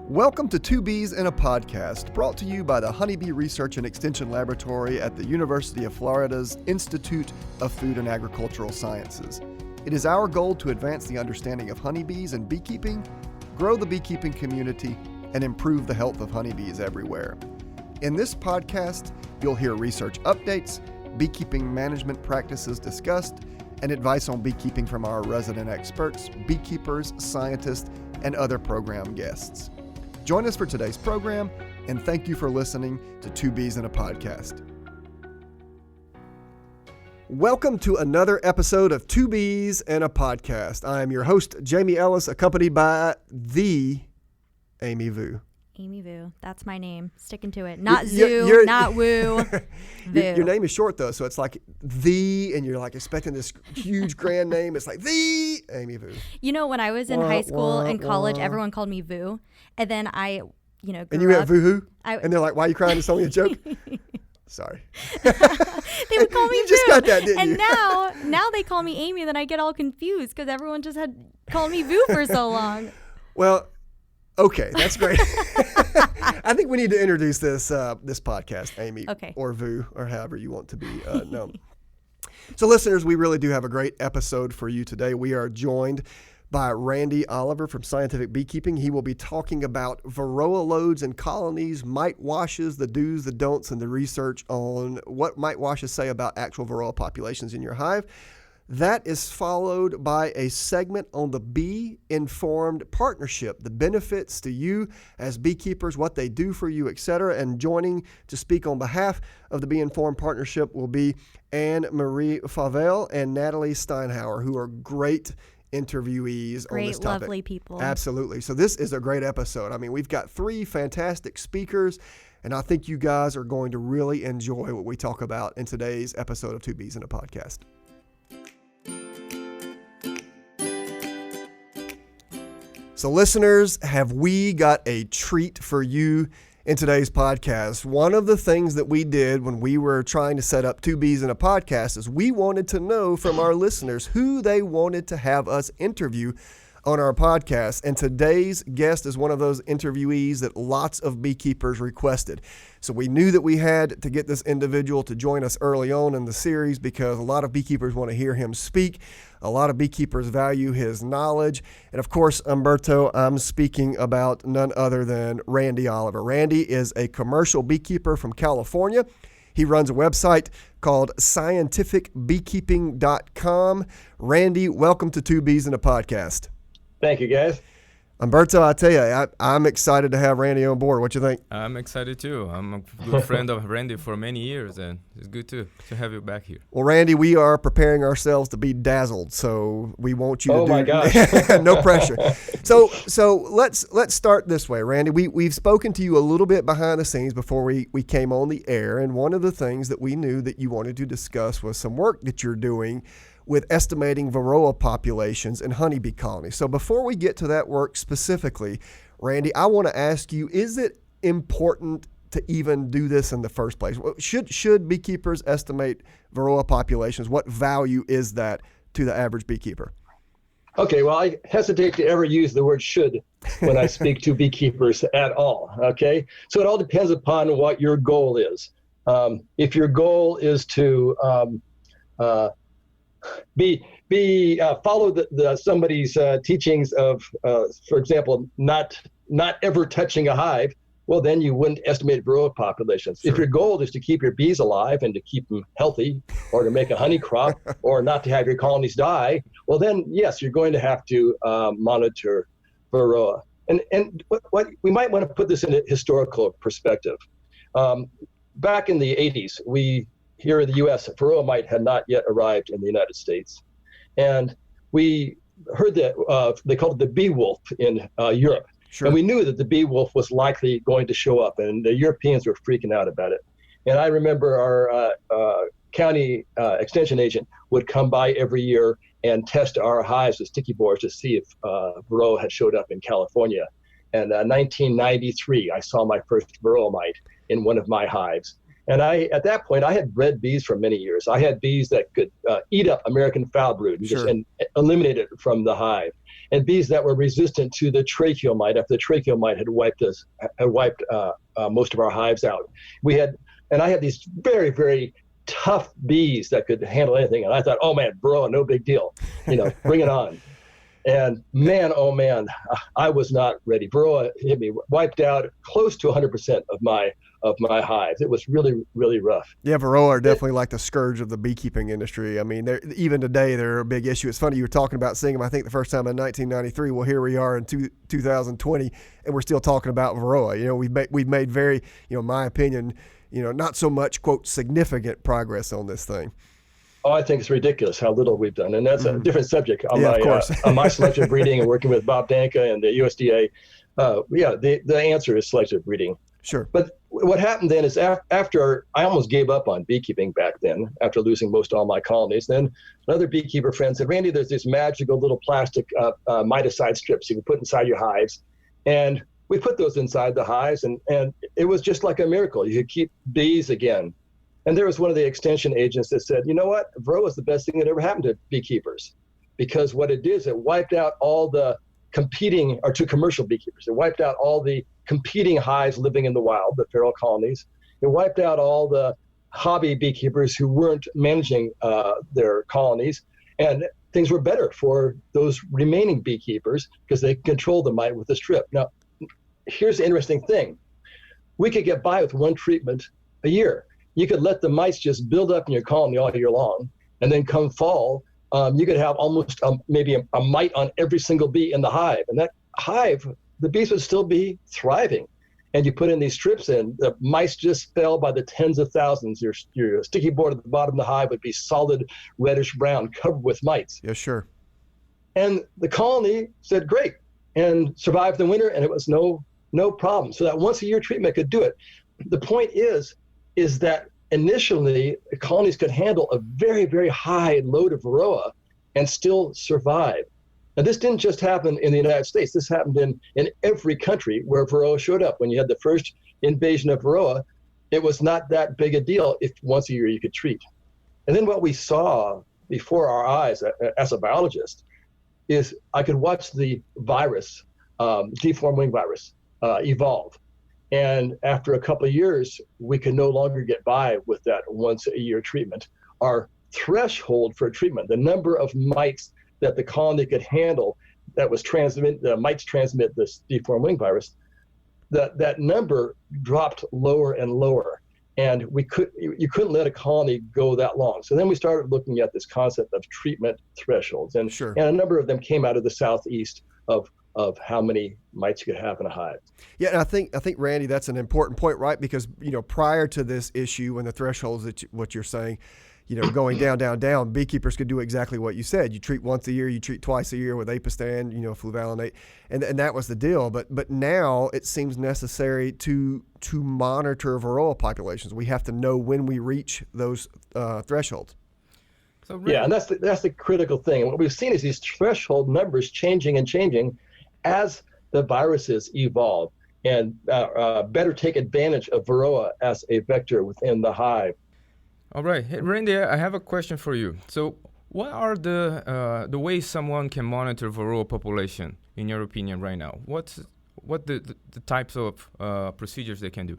Welcome to Two Bees in a Podcast, brought to you by the Honeybee Research and Extension Laboratory at the University of Florida's Institute of Food and Agricultural Sciences. It is our goal to advance the understanding of honeybees and beekeeping, grow the beekeeping community, and improve the health of honeybees everywhere. In this podcast, you'll hear research updates, beekeeping management practices discussed, and advice on beekeeping from our resident experts, beekeepers, scientists, and other program guests. Join us for today's program, and thank you for listening to Two Bees in a Podcast. Welcome to another episode of Two Bees in a Podcast. I am your host, Jamie Ellis, accompanied by the Amy Vu. Amy Vu, that's my name. Sticking to it. Not Zoo, not Woo. Your name is short though, so it's like the, and you're like expecting this huge grand name. It's like the Amy Vu. You know, when I was in high school and college, everyone called me Vu, and then I, grew and you went up. Vu-hoo? And they're like, "Why are you crying? It's only a joke." Sorry. They would call me You just Vu. got that, didn't and you? now they call me Amy, and then I get all confused because everyone just had called me Vu for so long. Well, okay, that's great. I think we need to introduce this podcast, Amy, okay, or Vu, or however you want to be known. So, listeners, we really do have a great episode for you today. We are joined by Randy Oliver from Scientific Beekeeping. He will be talking about Varroa loads and colonies, mite washes, the do's, the don'ts, and the research on what mite washes say about actual Varroa populations in your hive. That is followed by a segment on the Bee-Informed Partnership, the benefits to you as beekeepers, what they do for you, etc. And joining to speak on behalf of the Bee-Informed Partnership will be Anne-Marie Fauvel and Nathalie Steinhauer, who are great interviewees on this topic. Great, lovely people. Absolutely. So this is a great episode. I mean, we've got three fantastic speakers, and I think you guys are going to really enjoy what we talk about in today's episode of Two Bees in a Podcast. So listeners, have we got a treat for you in today's podcast? One of the things that we did when we were trying to set up Two Bees in a Podcast is we wanted to know from our listeners who they wanted to have us interview on our podcast. And today's guest is one of those interviewees that lots of beekeepers requested. So we knew that we had to get this individual to join us early on in the series because a lot of beekeepers want to hear him speak. A lot of beekeepers value his knowledge. And of course, Umberto, I'm speaking about none other than Randy Oliver. Randy is a commercial beekeeper from California. He runs a website called scientificbeekeeping.com. Randy, welcome to Two Bees in a Podcast. Thank you, guys. Umberto, I tell you, I'm excited to have Randy on board. What you think? I'm excited too. I'm a good friend of Randy for many years, and it's good to have you back here. Well, Randy, we are preparing ourselves to be dazzled, so we want you to do. Oh my gosh! No pressure. So let's start this way, Randy. We've spoken to you a little bit behind the scenes before we came on the air, and one of the things that we knew that you wanted to discuss was some work that you're doing with estimating Varroa populations in honeybee colonies. So before we get to that work specifically, Randy, I want to ask you, is it important to even do this in the first place? Should beekeepers estimate Varroa populations? What value is that to the average beekeeper? Okay, well, I hesitate to ever use the word should when I speak to beekeepers at all, okay? So it all depends upon what your goal is. If your goal is to follow somebody's teachings of, for example, not ever touching a hive, well, then you wouldn't estimate Varroa populations. Sure. If your goal is to keep your bees alive and to keep them healthy, or to make a honey crop, or not to have your colonies die, well, then yes, you're going to have to monitor Varroa. And what we might want to put this in a historical perspective. Back in the 80s, here in the U.S., Varroa mite had not yet arrived in the United States. And we heard that they called it the bee wolf in Europe. Sure. And we knew that the bee wolf was likely going to show up, and the Europeans were freaking out about it. And I remember our county extension agent would come by every year and test our hives with sticky bores to see if Varroa had showed up in California. And 1993, I saw my first Varroa mite in one of my hives. And at that point, I had bred bees for many years. I had bees that could eat up American foul brood and eliminate it from the hive, and bees that were resistant to the tracheal mite after the tracheal mite had wiped most of our hives out. And I had these very, very tough bees that could handle anything. And I thought, oh man, Varroa, no big deal, bring it on. And man, oh man, I was not ready. Varroa hit me, wiped out close to 100% of my hives. It was really, really rough. Yeah, Varroa are definitely like the scourge of the beekeeping industry. I mean, even today, they're a big issue. It's funny, you were talking about seeing them, I think, the first time in 1993. Well, here we are in 2020, and we're still talking about Varroa. We've made very, in my opinion, not so much, quote, significant progress on this thing. Oh, I think it's ridiculous how little we've done. And that's a different subject on on my selective breeding and working with Bob Danka and the USDA. The answer is selective breeding. Sure. But what happened then is after I almost gave up on beekeeping back then, after losing most all my colonies, then another beekeeper friend said, Randy, there's these magical little plastic miticide strips you can put inside your hives. And we put those inside the hives, and it was just like a miracle. You could keep bees again. And there was one of the extension agents that said, you know what, Varroa is the best thing that ever happened to beekeepers, because what it did is it wiped out all the to commercial beekeepers. It wiped out all the competing hives living in the wild, the feral colonies. It wiped out all the hobby beekeepers who weren't managing their colonies. And things were better for those remaining beekeepers because they controlled the mite with the strip. Now, here's the interesting thing. We could get by with one treatment a year. You could let the mites just build up in your colony all year long, and then come fall, you could have almost maybe a mite on every single bee in the hive. And that hive, the bees would still be thriving. And you put in these strips in, the mice just fell by the tens of thousands. Your sticky board at the bottom of the hive would be solid reddish brown, covered with mites. Yeah, sure. And the colony said, great, and survived the winter, and it was no problem. So that once a year treatment could do it. The point is that initially the colonies could handle a very, very high load of Varroa and still survive. Now, this didn't just happen in the United States. This happened in every country where Varroa showed up. When you had the first invasion of Varroa, it was not that big a deal if once a year you could treat. And then what we saw before our eyes as a biologist is I could watch the virus, deformed wing virus, evolve. And after a couple of years, we could no longer get by with that once a year treatment. Our threshold for treatment, the number of mites that the colony could handle that was the mites transmit this deformed wing virus, that number dropped lower and lower. And you couldn't let a colony go that long. So then we started looking at this concept of treatment thresholds. And, Sure. and a number of them came out of the southeast of how many mites you could have in a hive. Yeah, and I think Randy, that's an important point, right? Because prior to this issue and the thresholds what you're saying, going down, beekeepers could do exactly what you said. You treat once a year, you treat twice a year with apistan, fluvalinate, and that was the deal. But now it seems necessary to monitor Varroa populations. We have to know when we reach those thresholds. So yeah, and that's the critical thing. And what we've seen is these threshold numbers changing as the viruses evolve and better take advantage of Varroa as a vector within the hive. All right, hey, Randy, I have a question for you. So, what are the ways someone can monitor Varroa population, in your opinion, right now? What the types of procedures they can do?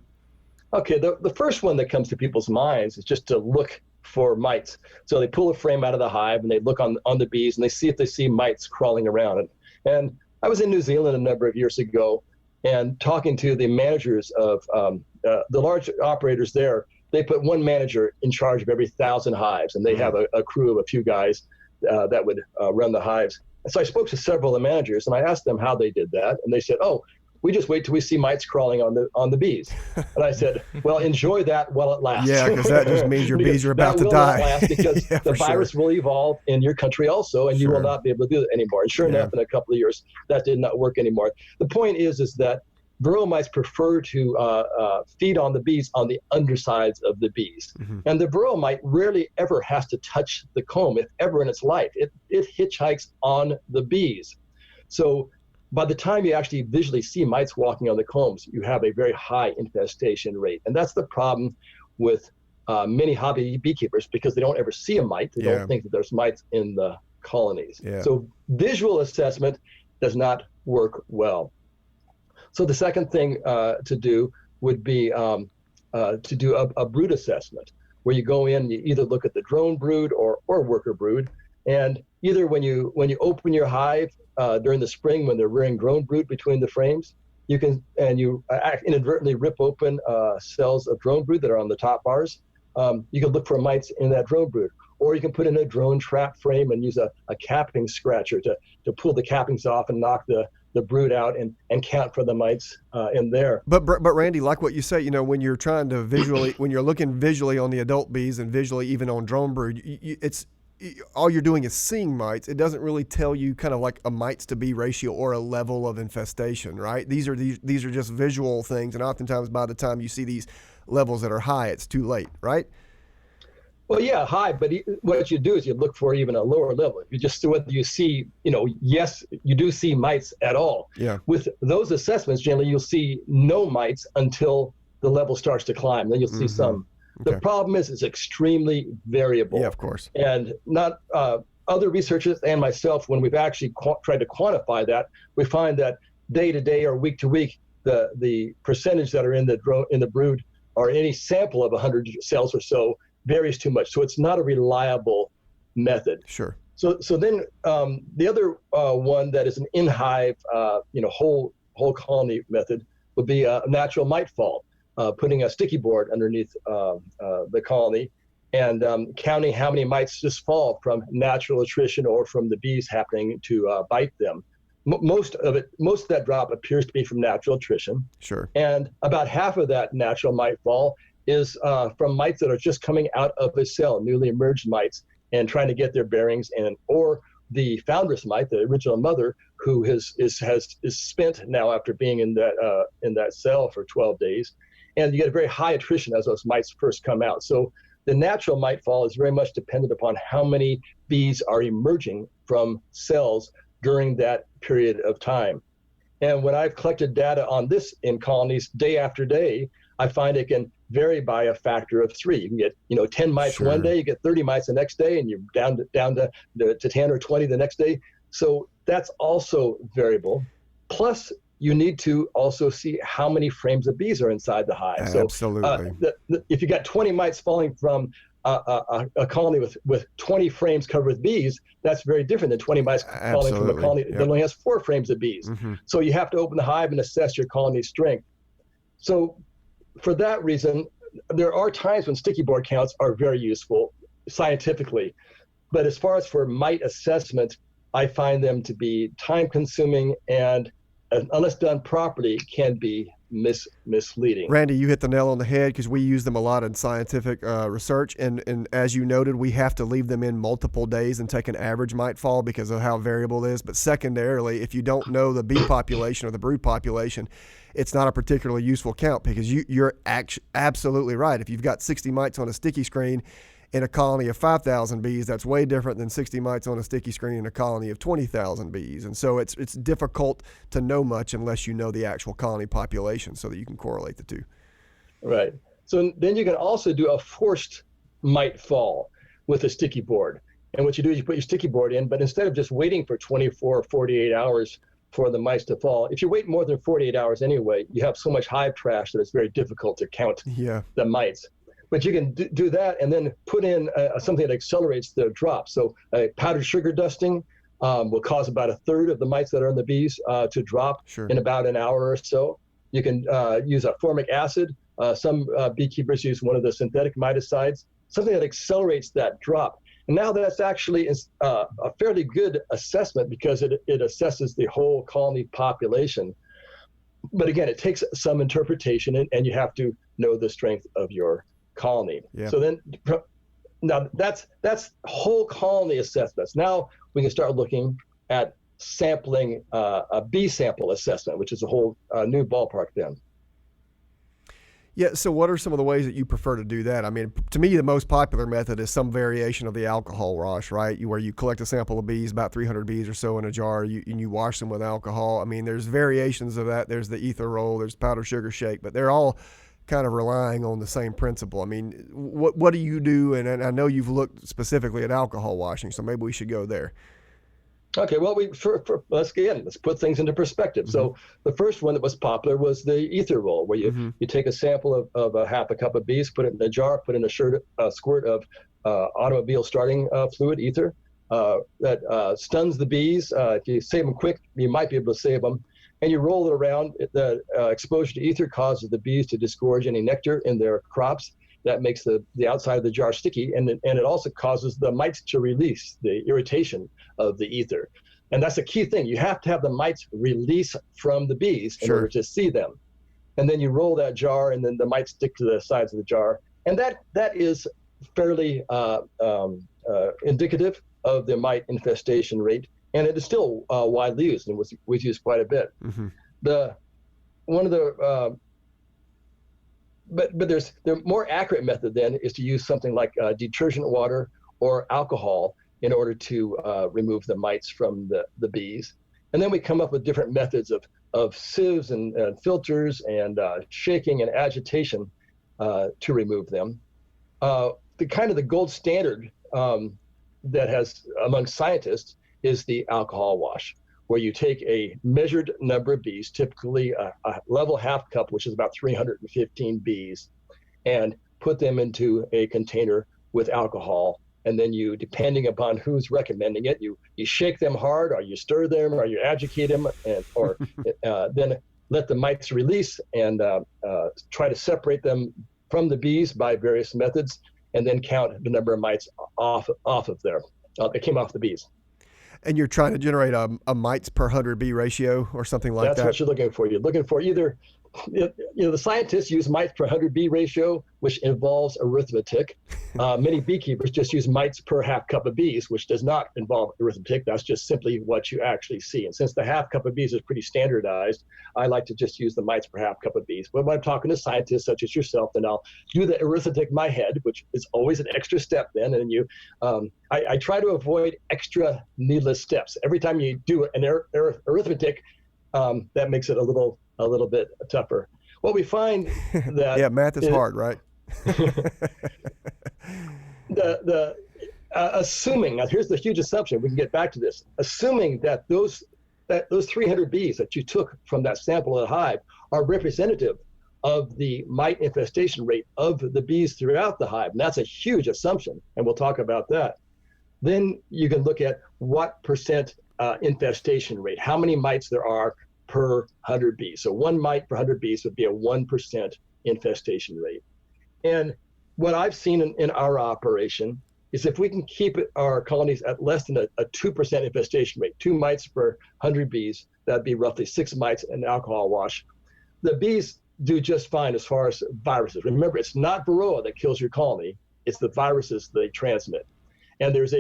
Okay, the first one that comes to people's minds is just to look for mites. So they pull a frame out of the hive and they look on the bees and they see if they see mites crawling around. And I was in New Zealand a number of years ago and talking to the managers of the large operators there. They put one manager in charge of every 1,000 hives, and they have a crew of a few guys that would run the hives. And so I spoke to several of the managers, and I asked them how they did that, and they said, "Oh, we just wait till we see mites crawling on the bees." And I said, "Well, enjoy that while it lasts." Yeah, because that just means your bees are about to die. That will not last because yeah, the virus will evolve in your country also, and you will not be able to do it anymore. And sure enough, in a couple of years, that did not work anymore. The point is that Varroa mites prefer to feed on the bees on the undersides of the bees. Mm-hmm. And the Varroa mite rarely ever has to touch the comb, if ever in its life. It hitchhikes on the bees. So by the time you actually visually see mites walking on the combs, you have a very high infestation rate. And that's the problem with many hobby beekeepers because they don't ever see a mite. They don't think that there's mites in the colonies. Yeah. So visual assessment does not work well. So the second thing to do would be to do a brood assessment, where you go in, you either look at the drone brood or worker brood, and either when you open your hive during the spring when they're rearing drone brood between the frames, you can inadvertently rip open cells of drone brood that are on the top bars. You can look for mites in that drone brood, or you can put in a drone trap frame and use a capping scratcher to pull the cappings off and knock the brood out and count for the mites in there. But Randy, like what you say, you know, when you're trying to visually, when you're looking visually on the adult bees and visually even on drone brood, all you're doing is seeing mites. It doesn't really tell you kind of like a mites to bee ratio or a level of infestation, right? These are just visual things, and oftentimes by the time you see these levels that are high, it's too late, right? Well, yeah, high, but what you do is you look for even a lower level. You just whether you see, yes, you do see mites at all. Yeah. With those assessments, generally you'll see no mites until the level starts to climb. Then you'll see some. Okay. The problem is it's extremely variable. Yeah, of course. And not other researchers and myself, when we've actually tried to quantify that, we find that day to day or week to week, the percentage that are in the brood or any sample of 100 cells or so varies too much. So it's not a reliable method. Sure. So then the other one that is an in-hive, whole colony method would be a natural mite fall, putting a sticky board underneath the colony and counting how many mites just fall from natural attrition or from the bees happening to bite them. Most of that drop appears to be from natural attrition. Sure. And about half of that natural mite fall is from mites that are just coming out of a cell, newly emerged mites, and trying to get their bearings, or the foundress mite, the original mother, who is spent now after being in that cell for 12 days, and you get a very high attrition as those mites first come out. So the natural mite fall is very much dependent upon how many bees are emerging from cells during that period of time. And when I've collected data on this in colonies day after day, I find it can vary by a factor of 3. You can get 10 mites Sure. one day, you get 30 mites the next day, and you're down to 10 or 20 the next day. So that's also variable. Plus, you need to also see how many frames of bees are inside the hive. Absolutely. So if you got 20 mites falling from a colony with 20 frames covered with bees, that's very different than 20 mites falling from a colony that only has 4 frames of bees. Mm-hmm. So you have to open the hive and assess your colony strength. So for that reason, there are times when sticky board counts are very useful scientifically. But as far as for mite assessment, I find them to be time consuming and, unless done properly, can be misleading. Randy, you hit the nail on the head because we use them a lot in scientific research. And as you noted, we have to leave them in multiple days and take an average mite fall because of how variable it is. But secondarily, if you don't know the bee population or the brood population, it's not a particularly useful count because you're absolutely right. If you've got 60 mites on a sticky screen in a colony of 5,000 bees, that's way different than 60 mites on a sticky screen in a colony of 20,000 bees. And so it's difficult to know much unless you know the actual colony population so that you can correlate the two. Right. So then you can also do a forced mite fall with a sticky board. And what you do is you put your sticky board in, but instead of just waiting for 24 or 48 hours for the mites to fall, if you wait more than 48 hours anyway, you have so much hive trash that it's very difficult to count the mites. But you can do that and then put in something that accelerates the drop. So powdered sugar dusting will cause about 1/3 of the mites that are in the bees to drop in about an hour or so. You can use a formic acid. Some beekeepers use one of the synthetic miticides, something that accelerates that drop. And now that's actually a fairly good assessment because it assesses the whole colony population. But again, it takes some interpretation and you have to know the strength of your colony. Yeah. So then, now that's whole colony assessments. Now we can start looking at sampling a bee sample assessment, which is a whole new ballpark then. Yeah, so what are some of the ways that you prefer to do that? I mean, to me, the most popular method is some variation of the alcohol wash, right? Where you collect a sample of bees, about 300 bees or so in a jar, and you wash them with alcohol. I mean, there's variations of that. There's the ether roll, there's powdered sugar shake, but they're all kind of relying on the same principle. I mean, what do you do? And I know you've looked specifically at alcohol washing, so maybe we should go there. Okay, well, let's put things into perspective. Mm-hmm. So the first one that was popular was the ether roll, where you take a sample of a half a cup of bees, put it in a jar, put in a squirt of automobile starting fluid, ether, that stuns the bees. If you save them quick, you might be able to save them. And you roll it around. The exposure to ether causes the bees to disgorge any nectar in their crops. That makes the outside of the jar sticky, and it also causes the mites to release the irritation of the ether. And that's a key thing. You have to have the mites release from the bees in order to see them. And then you roll that jar, and then the mites stick to the sides of the jar. And that is fairly indicative of the mite infestation rate. And it is still widely used and was used quite a bit. Mm-hmm. But the more accurate method then is to use something like detergent water or alcohol in order to remove the mites from the bees. And then we come up with different methods of sieves and filters and shaking and agitation to remove them. The gold standard that has among scientists is the alcohol wash, where you take a measured number of bees, typically a level half cup, which is about 315 bees, and put them into a container with alcohol. And then you, depending upon who's recommending it, you shake them hard, or you stir them, or you agitate them, or then let the mites release and try to separate them from the bees by various methods, and then count the number of mites off of there. It came off the bees. And you're trying to generate a mites per 100 bee ratio or something like that? That's what you're looking for. You're looking for either, the scientists use mites per 100 bee ratio, which involves arithmetic. Many beekeepers just use mites per half cup of bees, which does not involve arithmetic. That's just simply what you actually see. And since the half cup of bees is pretty standardized, I like to just use the mites per half cup of bees. But when I'm talking to scientists such as yourself, then I'll do the arithmetic in my head, which is always an extra step then. And I try to avoid extra needless steps. Every time you do an arithmetic, that makes it a little bit tougher. What we find that yeah, math is hard, right? Assuming, now here's the huge assumption, we can get back to this, assuming that those 300 bees that you took from that sample of the hive are representative of the mite infestation rate of the bees throughout the hive, and that's a huge assumption, and we'll talk about that. Then you can look at what percent infestation rate, how many mites there are per 100 bees. So 1 mite per 100 bees would be a 1% infestation rate. And what I've seen in our operation is if we can keep our colonies at less than a 2% infestation rate, 2 mites per 100 bees, that'd be roughly 6 mites in alcohol wash. The bees do just fine as far as viruses. Remember, it's not Varroa that kills your colony, it's the viruses they transmit. And there's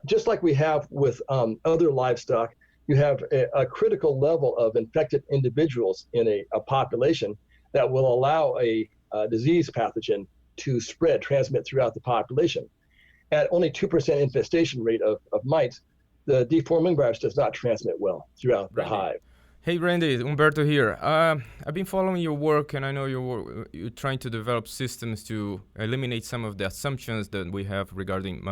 just like we have with other livestock, you have a critical level of infected individuals in a population that will allow a disease pathogen to transmit throughout the population. At only 2% infestation rate of mites, the deforming virus does not transmit well throughout the hive. Hey Randy, Umberto here. I've been following your work, and I know you're trying to develop systems to eliminate some of the assumptions that we have regarding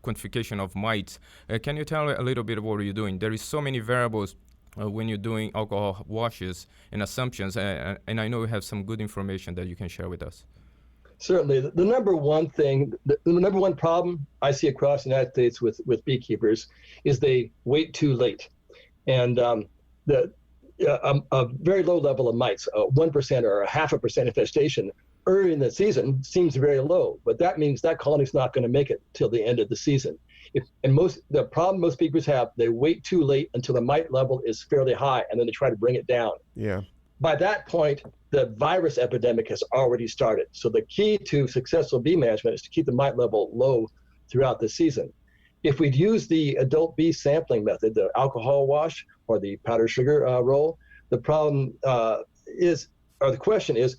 quantification of mites. Can you tell a little bit of what you're doing? There is so many variables when you're doing alcohol washes and assumptions, and I know you have some good information that you can share with us. Certainly. The number one thing, the number one problem I see across the United States with beekeepers is they wait too late. And a very low level of mites, 1% or 0.5% infestation early in the season seems very low, but that means that colony is not going to make it till the end of the season. The problem most beekeepers have, they wait too late until the mite level is fairly high, and then they try to bring it down. Yeah. By that point, the virus epidemic has already started. So the key to successful bee management is to keep the mite level low throughout the season. If we'd use the adult bee sampling method, the alcohol wash or the powdered sugar roll, the question is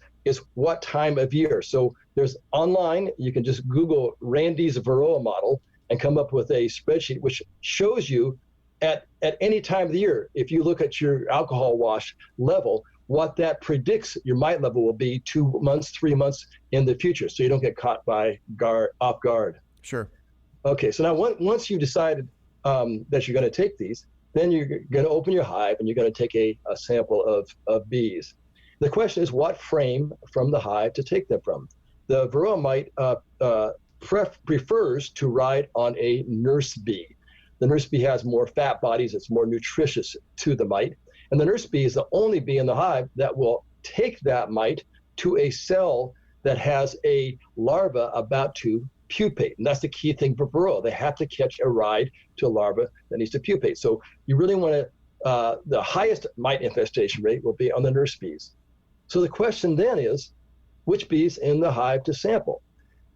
what time of year? So there's online, you can just Google Randy's Varroa model and come up with a spreadsheet which shows you at any time of the year, if you look at your alcohol wash level, what that predicts your mite level will be 2 months, 3 months in the future, so you don't get caught off guard. Sure. Okay, so now once you've decided that you're going to take these, then you're going to open your hive and you're going to take a sample of bees. The question is what frame from the hive to take them from. The Varroa mite prefers to ride on a nurse bee. The nurse bee has more fat bodies, it's more nutritious to the mite. And the nurse bee is the only bee in the hive that will take that mite to a cell that has a larva about to pupate. And that's the key thing for Varroa. They have to catch a ride to a larva that needs to pupate. So you really want to, the highest mite infestation rate will be on the nurse bees. So the question then is, which bees in the hive to sample?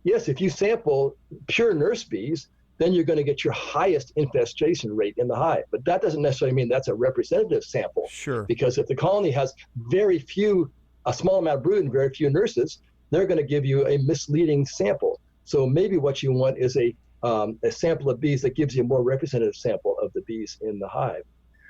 Yes, if you sample pure nurse bees, then you're going to get your highest infestation rate in the hive. But that doesn't necessarily mean that's a representative sample. Sure. Because if the colony has a small amount of brood and very few nurses, they're going to give you a misleading sample. So maybe what you want is a sample of bees that gives you a more representative sample of the bees in the hive.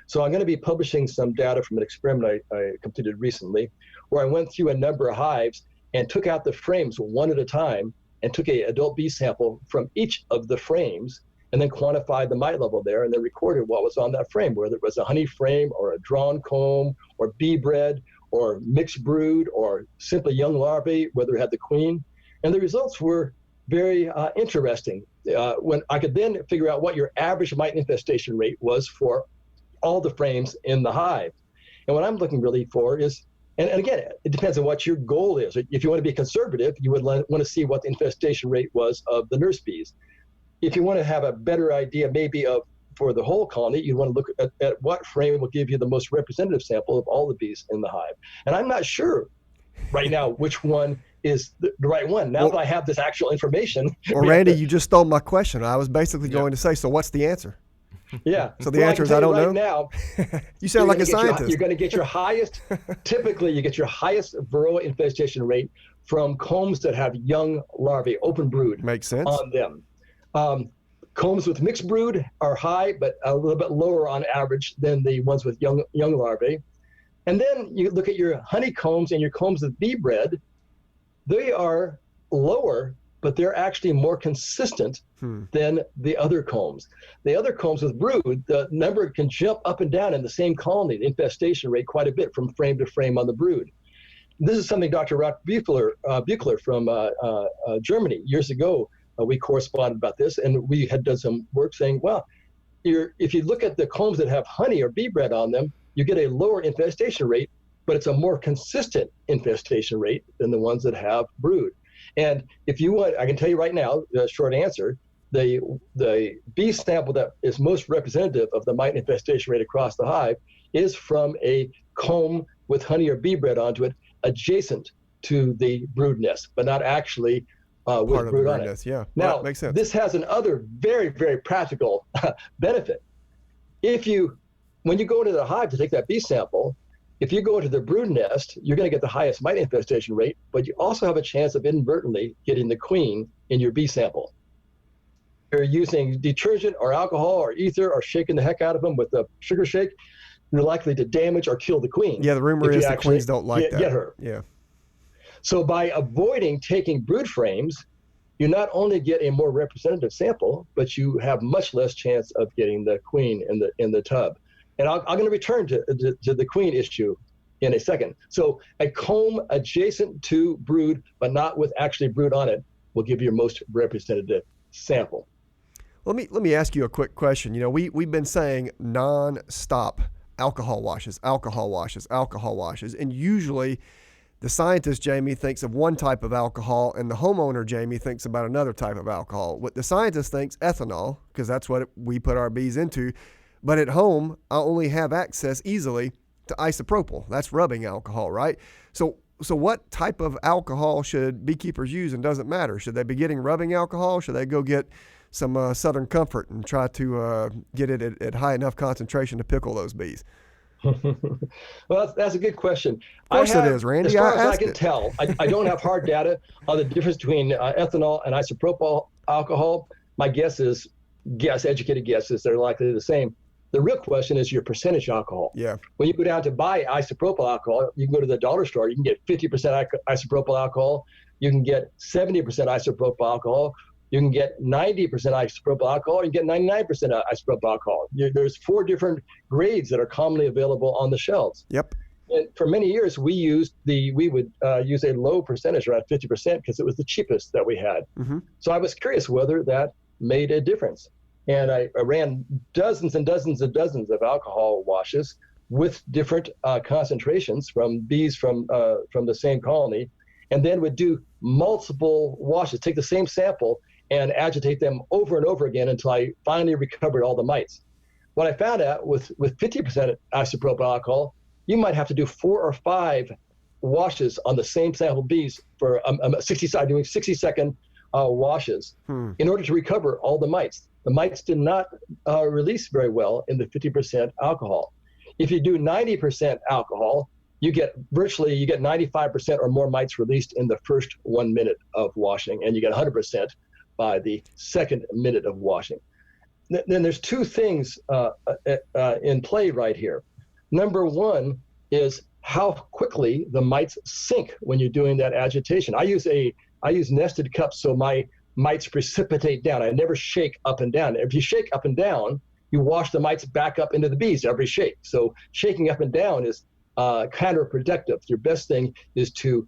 So I'm going to be publishing some data from an experiment I completed recently, where I went through a number of hives and took out the frames one at a time and took an adult bee sample from each of the frames and then quantified the mite level there and then recorded what was on that frame, whether it was a honey frame or a drawn comb or bee bred or mixed brood or simply young larvae, whether it had the queen. And the results were very interesting. When I could then figure out what your average mite infestation rate was for all the frames in the hive. And what I'm looking really for is, and again, it depends on what your goal is. If you want to be conservative, you would want to see what the infestation rate was of the nurse bees. If you want to have a better idea maybe for the whole colony, you want to look at what frame will give you the most representative sample of all the bees in the hive. And I'm not sure right now which one is the right one. Now that I have this actual information. Well, Randy, you just stole my question. I was basically going to say, so what's the answer? Yeah. So the answer is I don't know. Now, you sound like a scientist. You're going to get your highest, typically you get your highest Varroa infestation rate from combs that have young larvae, open brood. Makes sense. On them. Combs with mixed brood are high, but a little bit lower on average than the ones with young larvae. And then you look at your honeycombs and your combs with bee bred, they are lower, but they're actually more consistent than the other combs. The other combs with brood, the number can jump up and down in the same colony, the infestation rate quite a bit from frame to frame on the brood. This is something Dr. Rock Buchler from Germany, years ago, we corresponded about this, and we had done some work saying, well, if you look at the combs that have honey or bee bred on them, you get a lower infestation rate, but it's a more consistent infestation rate than the ones that have brood. And if you want, I can tell you right now, the short answer, the bee sample that is most representative of the mite infestation rate across the hive is from a comb with honey or bee bred onto it, adjacent to the brood nest, but not actually with brood on it. Yeah. Now, that makes sense. This has another very, very practical benefit. When you go into the hive to take that bee sample, if you go into the brood nest, you're going to get the highest mite infestation rate, but you also have a chance of inadvertently getting the queen in your bee sample. You're using detergent or alcohol or ether or shaking the heck out of them with a sugar shake, you're likely to damage or kill the queen. Yeah, the rumor is the queens don't like that. Get her. Yeah. So by avoiding taking brood frames, you not only get a more representative sample, but you have much less chance of getting the queen in the tub. And I'm going to return to the queen issue in a second. So a comb adjacent to brood, but not with actually brood on it, will give you your most representative sample. Let me ask you a quick question. You know, we've been saying non-stop alcohol washes, and usually the scientist, Jamie, thinks of one type of alcohol, and the homeowner, Jamie, thinks about another type of alcohol. What the scientist thinks, ethanol, because that's what we put our bees into. But at home, I only have access easily to isopropyl. That's rubbing alcohol, right? So what type of alcohol should beekeepers use, and does it matter? Should they be getting rubbing alcohol? Should they go get some Southern Comfort and try to get it at high enough concentration to pickle those bees? Well, that's a good question. Of course it is, Randy. As far as I can tell, I don't have hard data on the difference between ethanol and isopropyl alcohol. My educated guess is they're likely the same. The real question is your percentage alcohol. Yeah. When you go down to buy isopropyl alcohol, you can go to the dollar store, you can get 50% isopropyl alcohol, you can get 70% isopropyl alcohol, you can get 90% isopropyl alcohol, you can get 99% isopropyl alcohol. There's 4 different grades that are commonly available on the shelves. Yep. And for many years, we would use a low percentage, around 50%, because it was the cheapest that we had. Mm-hmm. So I was curious whether that made a difference. And I ran dozens and dozens and dozens of alcohol washes with different concentrations from bees from the same colony, and then would do multiple washes, take the same sample and agitate them over and over again until I finally recovered all the mites. What I found out with 50% isopropyl alcohol, you might have to do 4 or 5 washes on the same sample bees for 60-second washes in order to recover all the mites. The mites did not release very well in the 50% alcohol. If you do 90% alcohol, you get 95% or more mites released in the first 1 minute of washing, and you get 100% by the second minute of washing. Then there's 2 things in play right here. Number 1 is how quickly the mites sink when you're doing that agitation. I use nested cups so my mites precipitate down. I never shake up and down. If you shake up and down, you wash the mites back up into the bees every shake. So shaking up and down is counterproductive. Your best thing is to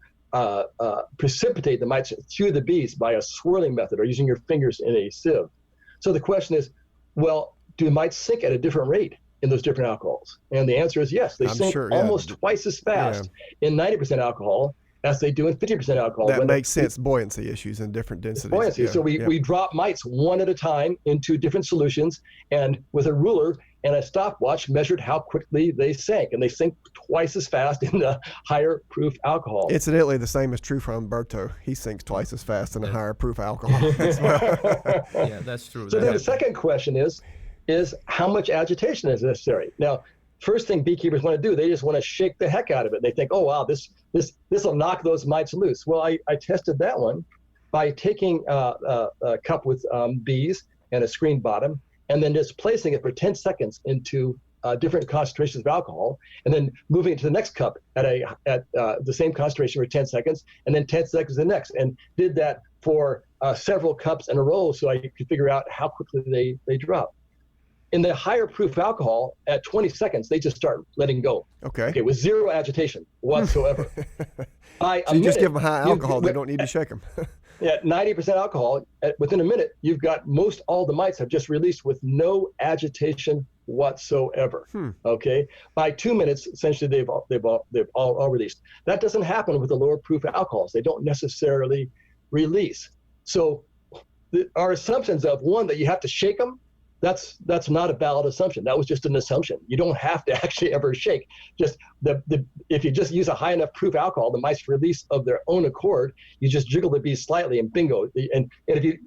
precipitate the mites through the bees by a swirling method or using your fingers in a sieve. So the question is, well, do the mites sink at a different rate in those different alcohols? And the answer is yes. They sink almost twice as fast in 90% alcohol as they do in 50% alcohol. That makes sense. Buoyancy issues in different densities. Buoyancy. Yeah. So we drop mites one at a time into different solutions, and with a ruler and a stopwatch measured how quickly they sank. And they sink twice as fast in the higher proof alcohol. Incidentally, the same is true for Umberto. He sinks twice as fast in a higher proof alcohol as well. Yeah, that's true. So then the second question is how much agitation is necessary? Now, first thing beekeepers want to do, they just want to shake the heck out of it. They think, oh, wow, this will knock those mites loose. Well, I tested that one by taking a cup with bees and a screen bottom, and then just placing it for 10 seconds into different concentrations of alcohol, and then moving it to the next cup at the same concentration for 10 seconds, and then 10 seconds the next, and did that for several cups in a row so I could figure out how quickly they drop. In the higher proof alcohol, at 20 seconds, they just start letting go. Okay, with zero agitation whatsoever. So you just give them high alcohol, they don't need to shake them. At 90% alcohol, within a minute, you've got all the mites have just released with no agitation whatsoever. Okay, by 2 minutes, essentially they've all released. That doesn't happen with the lower proof alcohols. They don't necessarily release. So our assumptions of one, that you have to shake them, that's not a valid assumption. That was just an assumption. You don't have to actually ever shake. Just if you just use a high enough proof alcohol, the mice release of their own accord. You just jiggle the bees slightly and bingo. And if you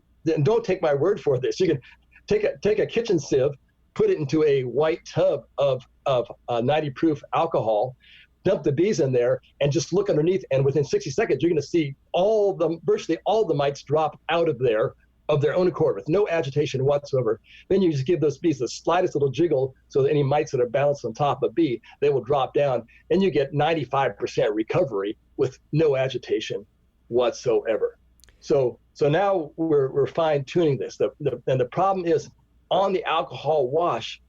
don't take my word for this, you can take a kitchen sieve, put it into a white tub of 90 proof alcohol, dump the bees in there, and just look underneath. And within 60 seconds, you're going to see virtually all the mites drop out of there of their own accord with no agitation whatsoever. Then you just give those bees the slightest little jiggle so that any mites that are balanced on top of a bee, they will drop down, and you get 95% recovery with no agitation whatsoever. So now we're fine tuning this. And the problem is on the alcohol wash,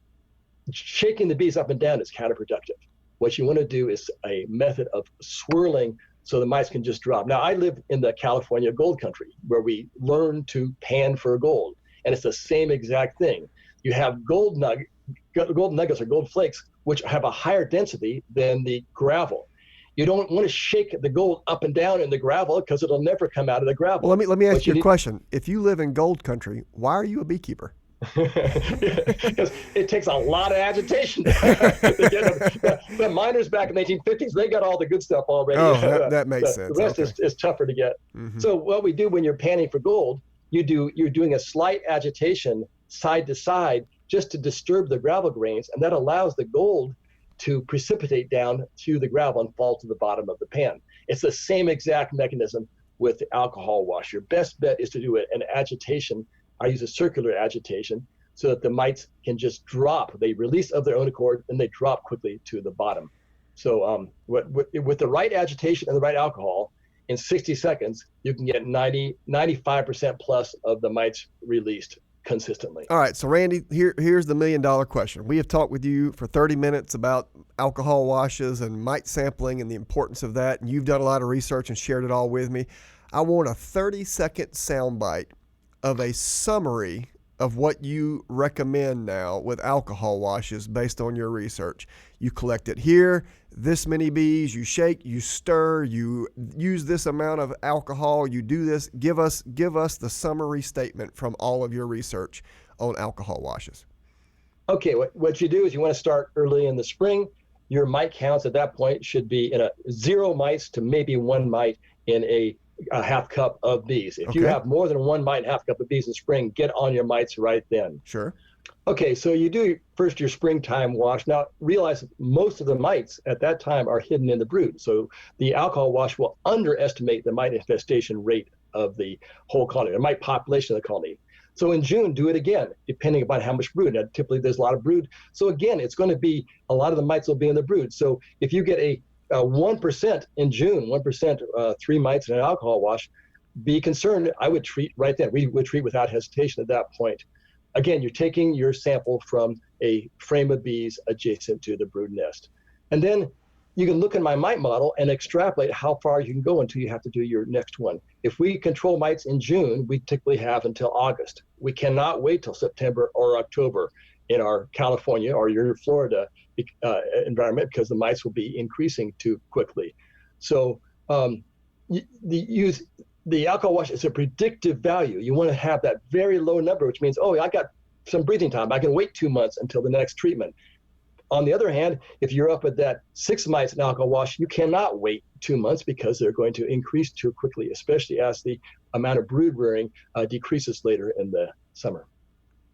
shaking the bees up and down is counterproductive. What you want to do is a method of swirling so the mice can just drop. Now, I live in the California gold country where we learn to pan for gold, and it's the same exact thing. You have gold nuggets or gold flakes, which have a higher density than the gravel. You don't want to shake the gold up and down in the gravel because it'll never come out of the gravel. Well, let me ask you a question. If you live in gold country, why are you a beekeeper? Because it takes a lot of agitation. The miners back in the 1850s, they got all the good stuff already. Oh, that makes sense. The rest is tougher to get. Mm-hmm. So what we do when you're panning for gold, you're doing a slight agitation side to side just to disturb the gravel grains, and that allows the gold to precipitate down to the gravel and fall to the bottom of the pan. It's the same exact mechanism with the alcohol wash. Your best bet is to do an agitation. I use a circular agitation so that the mites can just drop. They release of their own accord, and they drop quickly to the bottom. So with the right agitation and the right alcohol, in 60 seconds, you can get 95% plus of the mites released consistently. All right, so Randy, here's the $1 million question. We have talked with you for 30 minutes about alcohol washes and mite sampling and the importance of that, and you've done a lot of research and shared it all with me. I want a 30-second soundbite of a summary of what you recommend now with alcohol washes based on your research. You collect it here, this many bees, you shake, you stir, you use this amount of alcohol, you do this. Give us the summary statement from all of your research on alcohol washes. Okay, what you do is you want to start early in the spring. Your mite counts at that point should be in a 0 mites to maybe 1 mite in a half cup of bees. If you have more than 1 mite and half cup of bees in spring, get on your mites right then. Sure. Okay, so you do first your springtime wash. Now realize most of the mites at that time are hidden in the brood. So the alcohol wash will underestimate the mite infestation rate of the whole colony, the mite population of the colony. So in June, do it again, depending upon how much brood. Now, typically there's a lot of brood. So again, it's going to be, a lot of the mites will be in the brood. So if you get a 1% in June, 1%, 3 mites in an alcohol wash, be concerned. I would treat right then. We would treat without hesitation at that point. Again, you're taking your sample from a frame of bees adjacent to the brood nest. And then you can look in my mite model and extrapolate how far you can go until you have to do your next one. If we control mites in June, we typically have until August. We cannot wait till September or October in our California or your Florida environment, because the mites will be increasing too quickly. So the alcohol wash is a predictive value. You want to have that very low number, which means, I got some breathing time. I can wait 2 months until the next treatment. On the other hand, if you're up at that 6 mites in alcohol wash, you cannot wait 2 months because they're going to increase too quickly, especially as the amount of brood rearing decreases later in the summer.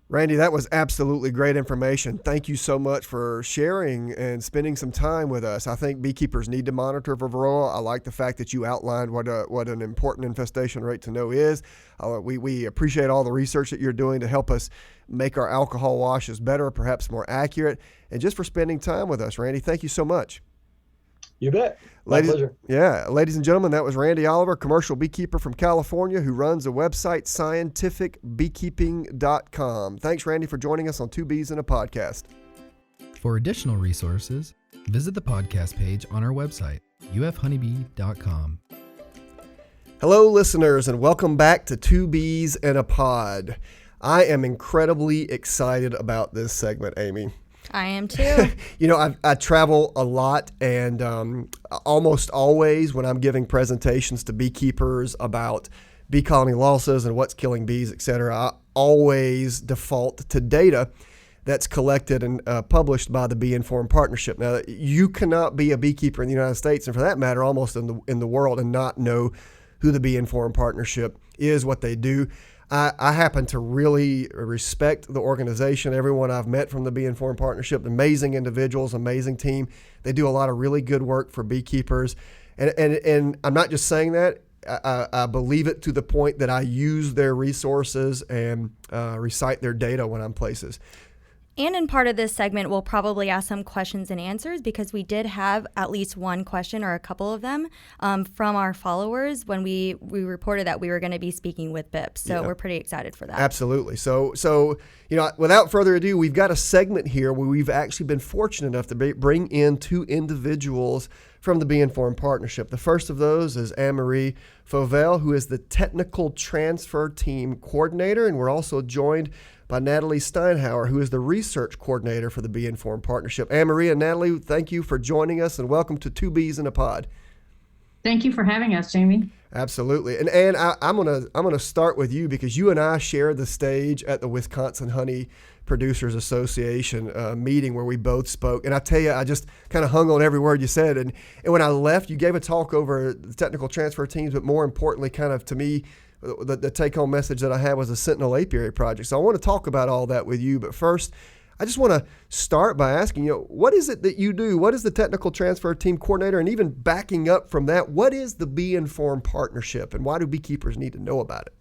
Randy, that was absolutely great information. Thank you so much for sharing and spending some time with us. I think beekeepers need to monitor for Varroa. I like the fact that you outlined what an important infestation rate to know is. We appreciate all the research that you're doing to help us make our alcohol washes better, perhaps more accurate, and just for spending time with us, Randy. Thank you so much. You bet. My pleasure. Yeah. Ladies and gentlemen, that was Randy Oliver, commercial beekeeper from California who runs a website, scientificbeekeeping.com. Thanks, Randy, for joining us on Two Bees in a Podcast. For additional resources, visit the podcast page on our website, ufhoneybee.com. Hello, listeners, and welcome back to Two Bees in a Pod. I am incredibly excited about this segment, Amy. I am too. I travel a lot, and almost always when I'm giving presentations to beekeepers about bee colony losses and what's killing bees, et cetera, I always default to data that's collected and published by the Bee Informed Partnership. Now, you cannot be a beekeeper in the United States, and for that matter, almost in the world, and not know who the Bee Informed Partnership is, what they do. I happen to really respect the organization, everyone I've met from the Bee Informed Partnership, amazing individuals, amazing team. They do a lot of really good work for beekeepers. And I'm not just saying that. I believe it to the point that I use their resources and recite their data when I'm places. And in part of this segment, we'll probably ask some questions and answers because we did have at least one question or a couple of them from our followers when we reported that we were going to be speaking with BIPs. So we're pretty excited for that. Absolutely. So without further ado, we've got a segment here where we've actually been fortunate enough to bring in 2 individuals from the Bee Informed Partnership. The first of those is Anne-Marie Fauvel, who is the Technical Transfer Team Coordinator, and we're also joined by Nathalie Steinhauer, who is the Research Coordinator for the Bee Informed Partnership. Anne-Marie and Nathalie, thank you for joining us, and welcome to Two Bees in a Pod. Thank you for having us, Jamie. Absolutely. And Anne, I'm gonna start with you because you and I shared the stage at the Wisconsin Honey Producers Association meeting where we both spoke. And I tell you, I just kind of hung on every word you said. And when I left, you gave a talk over the technical transfer teams, but more importantly, kind of to me, the take-home message that I had was a Sentinel Apiary project. So I want to talk about all that with you. But first, I just want to start by asking, what is it that you do? What is the Technical Transfer Team Coordinator? And even backing up from that, what is the Bee Informed Partnership, and why do beekeepers need to know about it?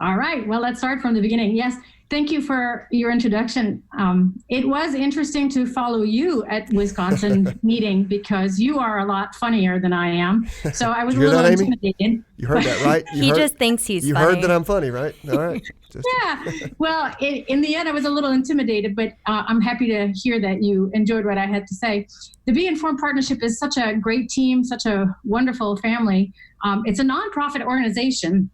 All right. Well, let's start from the beginning. Yes. Thank you for your introduction. It was interesting to follow you at Wisconsin meeting because you are a lot funnier than I am. So I was a little intimidated. You heard that, right? He just thinks he's funny. You heard that I'm funny, right? All right. Yeah. Well, in the end, I was a little intimidated, but I'm happy to hear that you enjoyed what I had to say. The Be Informed Partnership is such a great team, such a wonderful family. It's a nonprofit organization.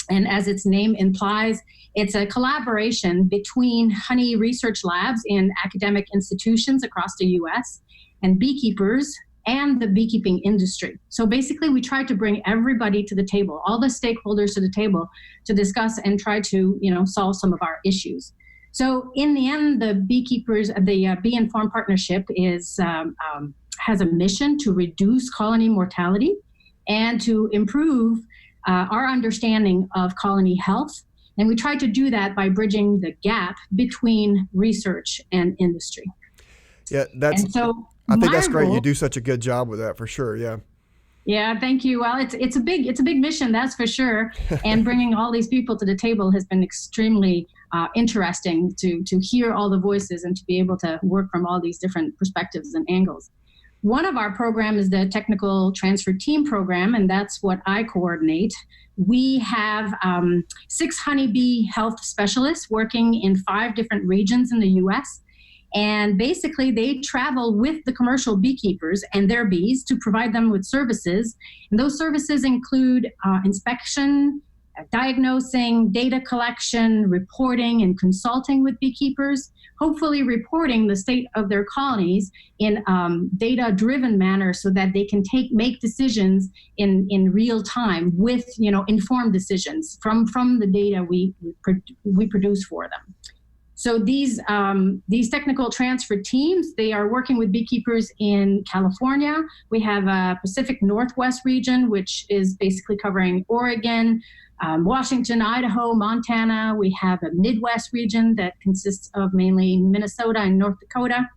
And as its name implies, it's a collaboration between honey research labs in academic institutions across the U.S. and beekeepers and the beekeeping industry. So basically, we try to bring everybody to the table, all the stakeholders to the table to discuss and try to, solve some of our issues. So in the end, the Be Informed Partnership has a mission to reduce colony mortality and to improve our understanding of colony health. And we try to do that by bridging the gap between research and industry. Yeah, I think that's great. You do such a good job with that for sure. Yeah. Yeah, thank you. Well, it's a big mission, that's for sure. And bringing all these people to the table has been extremely interesting to hear all the voices and to be able to work from all these different perspectives and angles. One of our programs is the Technical Transfer Team Program, and that's what I coordinate. We have 6 honeybee health specialists working in 5 different regions in the U.S., and basically they travel with the commercial beekeepers and their bees to provide them with services. And those services include inspection, diagnosing, data collection, reporting, and consulting with beekeepers, hopefully reporting the state of their colonies in data-driven manner so that they can make decisions in real time with informed decisions from the data we produce for them. So these technical transfer teams, they are working with beekeepers in California. We have a Pacific Northwest region, which is basically covering Oregon, Washington, Idaho, Montana. We have a Midwest region that consists of mainly Minnesota and North Dakota.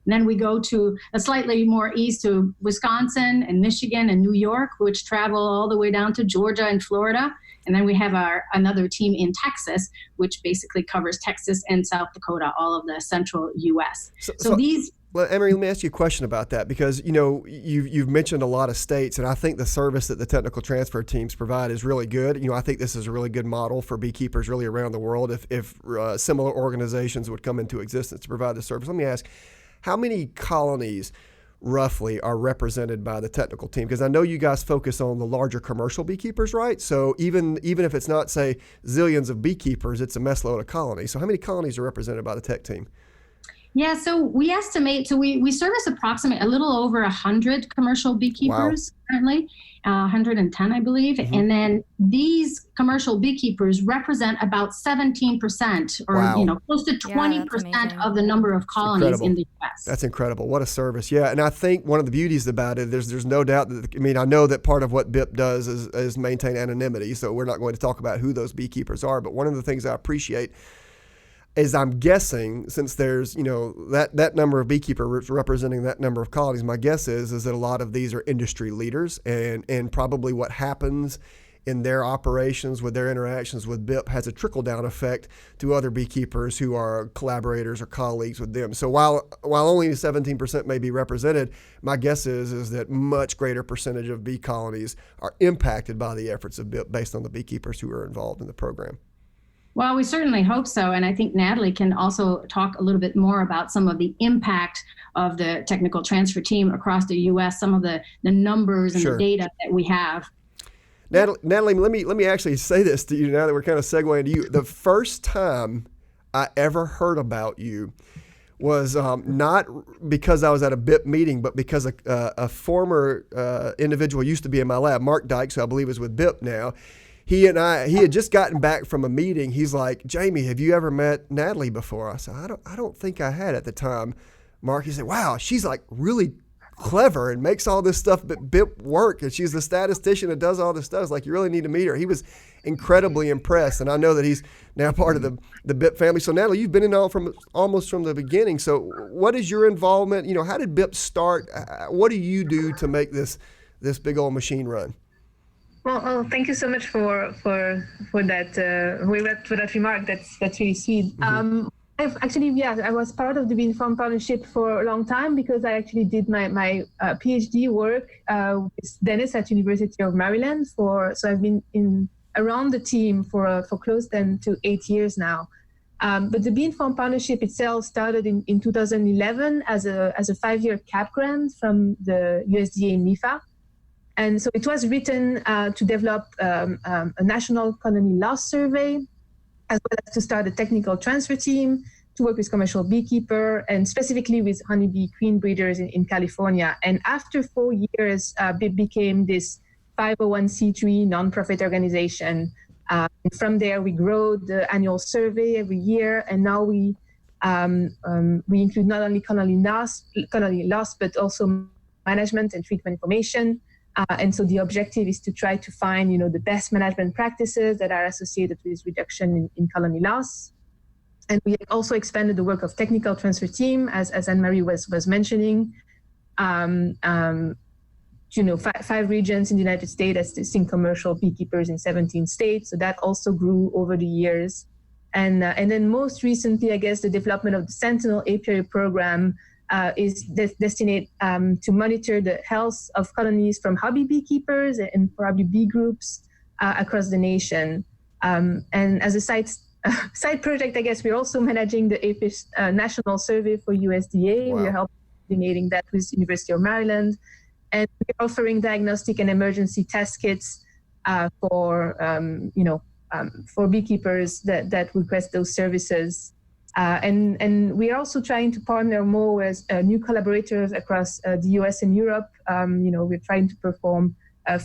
And then we go to a slightly more east to Wisconsin and Michigan and New York, which travel all the way down to Georgia and Florida. And then we have another team in Texas, which basically covers Texas and South Dakota, all of the central U.S. So these... Well, Emery, let me ask you a question about that because, you've mentioned a lot of states, and I think the service that the technical transfer teams provide is really good. I think this is a really good model for beekeepers really around the world if similar organizations would come into existence to provide the service. Let me ask, how many colonies roughly are represented by the technical team? Because I know you guys focus on the larger commercial beekeepers, right? So even if it's not, say, zillions of beekeepers, it's a mess load of colonies. So how many colonies are represented by the tech team? Yeah, so we estimate, we service approximately a little over 100 commercial beekeepers currently, 110, I believe. Mm-hmm. And then these commercial beekeepers represent about 17% or close to 20% of the number of colonies in the U.S. That's incredible. What a service. Yeah, and I think one of the beauties about it, there's no doubt that, I know that part of what BIP does is maintain anonymity, so we're not going to talk about who those beekeepers are, but one of the things I appreciate is I'm guessing, since there's, that number of beekeepers representing that number of colonies, my guess is that a lot of these are industry leaders and probably what happens in their operations with their interactions with BIP has a trickle-down effect to other beekeepers who are collaborators or colleagues with them. So while only 17% may be represented, my guess is that much greater percentage of bee colonies are impacted by the efforts of BIP based on the beekeepers who are involved in the program. Well, we certainly hope so. And I think Nathalie can also talk a little bit more about some of the impact of the technical transfer team across the U.S., some of the numbers and the data that we have. Nathalie, let me actually say this to you now that we're kind of segueing to you. The first time I ever heard about you was not because I was at a BIP meeting, but because a former individual used to be in my lab, Mark Dykes, who I believe is with BIP now. He had just gotten back from a meeting. He's like, Jamie, have you ever met Nathalie before? I said, I don't think I had at the time. Mark, he said, wow, she's like really clever and makes all this stuff BIP work. And she's the statistician that does all this stuff. It's like, you really need to meet her. He was incredibly impressed. And I know that he's now part of the BIP family. So Nathalie, you've been in almost from the beginning. So what is your involvement? How did BIP start? What do you do to make this big old machine run? Well, thank you so much for that for that remark. That's really sweet. Mm-hmm. I've actually, I was part of the Bean Farm Partnership for a long time because I actually did my PhD work with Dennis at University of Maryland so I've been around the team for close to 8 years now. But the Bean Farm Partnership itself started in 2011 as a 5-year cap grant from the USDA NIFA. And so it was written to develop a national colony loss survey, as well as to start a technical transfer team to work with commercial beekeeper and specifically with honeybee queen breeders in California. And after 4 years, it became this 501c3 nonprofit organization. From there, we grow the annual survey every year, and now we include not only colony loss, but also management and treatment information. And so the objective is to try to find, the best management practices that are associated with this in colony loss. And we also expanded the work of technical transfer team, as Anne-Marie was mentioning. 5 regions in the United States as distinct commercial beekeepers in 17 states. So that also grew over the years. And then most recently, I guess, the development of the Sentinel Apiary program is destined to monitor the health of colonies from hobby beekeepers and probably bee groups across the nation. And as a side project, I guess, we're also managing the APIS National Survey for USDA. Wow. We're helping coordinating that with University of Maryland. And we're offering diagnostic and emergency test kits for beekeepers that request those services. And we are also trying to partner more with new collaborators across the US and Europe. We're trying to perform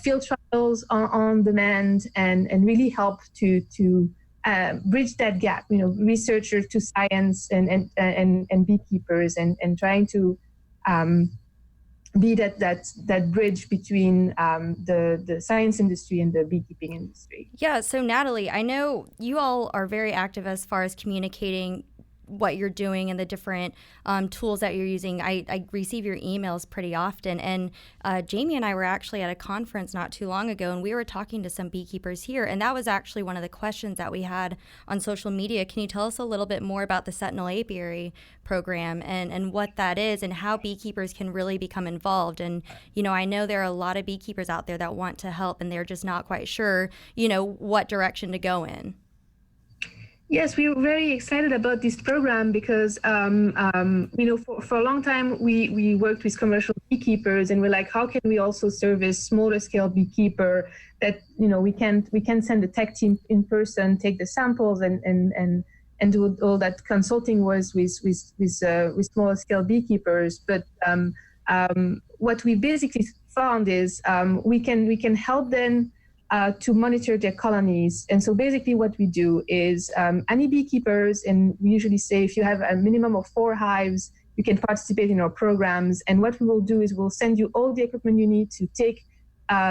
field trials on demand and really help to bridge that gap, researcher to science and beekeepers and trying to be that bridge between the science industry and the beekeeping industry. Yeah, so Nathalie, I know you all are very active as far as communicating what you're doing and the different tools that you're using. I receive your emails pretty often, and Jamie and I were actually at a conference not too long ago, and we were talking to some beekeepers here, and that was actually one of the questions that we had on social media. Can you tell us a little bit more about the Sentinel Apiary program and what that is and how beekeepers can really become involved? And, I know there are a lot of beekeepers out there that want to help, and they're just not quite sure, what direction to go in. Yes, we were very excited about this program because, for a long time we worked with commercial beekeepers, and we're like, how can we also service smaller scale beekeeper that we can send the tech team in person, take the samples, and do all that consulting was with smaller scale beekeepers. But what we basically found is we can help them to monitor their colonies. And so basically what we do is any beekeepers, and we usually say if you have a minimum of 4 hives, you can participate in our programs. And what we will do is we'll send you all the equipment you need to take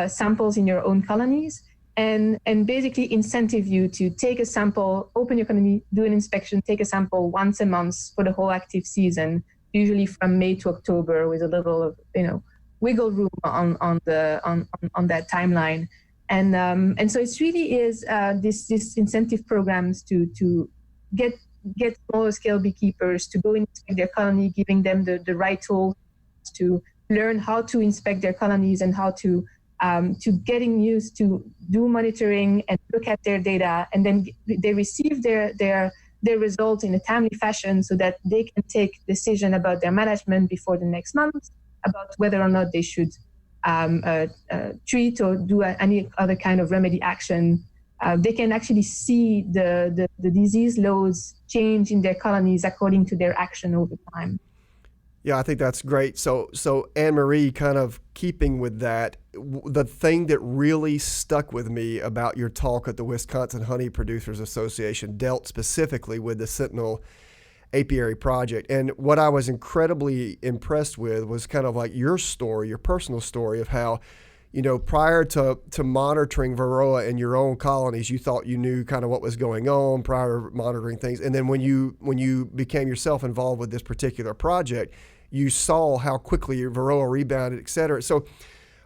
samples in your own colonies and basically incentive you to take a sample, open your colony, do an inspection, take a sample once a month for the whole active season, usually from May to October with a little of, wiggle room on that timeline. And so it really is this incentive programs to get smaller scale beekeepers to go inspect their colony, giving them the right tools to learn how to inspect their colonies and how to getting used to do monitoring and look at their data, and then they receive their results in a timely fashion so that they can take decision about their management before the next month, about whether or not they should treat or do any other kind of remedy action. They can actually see the disease loads change in their colonies according to their action over time. Yeah, I think that's great. So Anne-Marie, kind of keeping with that, the thing that really stuck with me about your talk at the Wisconsin Honey Producers Association dealt specifically with the Sentinel Apiary project. And what I was incredibly impressed with was kind of like your story, your personal story of how, prior to monitoring Varroa in your own colonies, you thought you knew kind of what was going on prior to monitoring things. And then when you became yourself involved with this particular project, you saw how quickly your Varroa rebounded, et cetera. So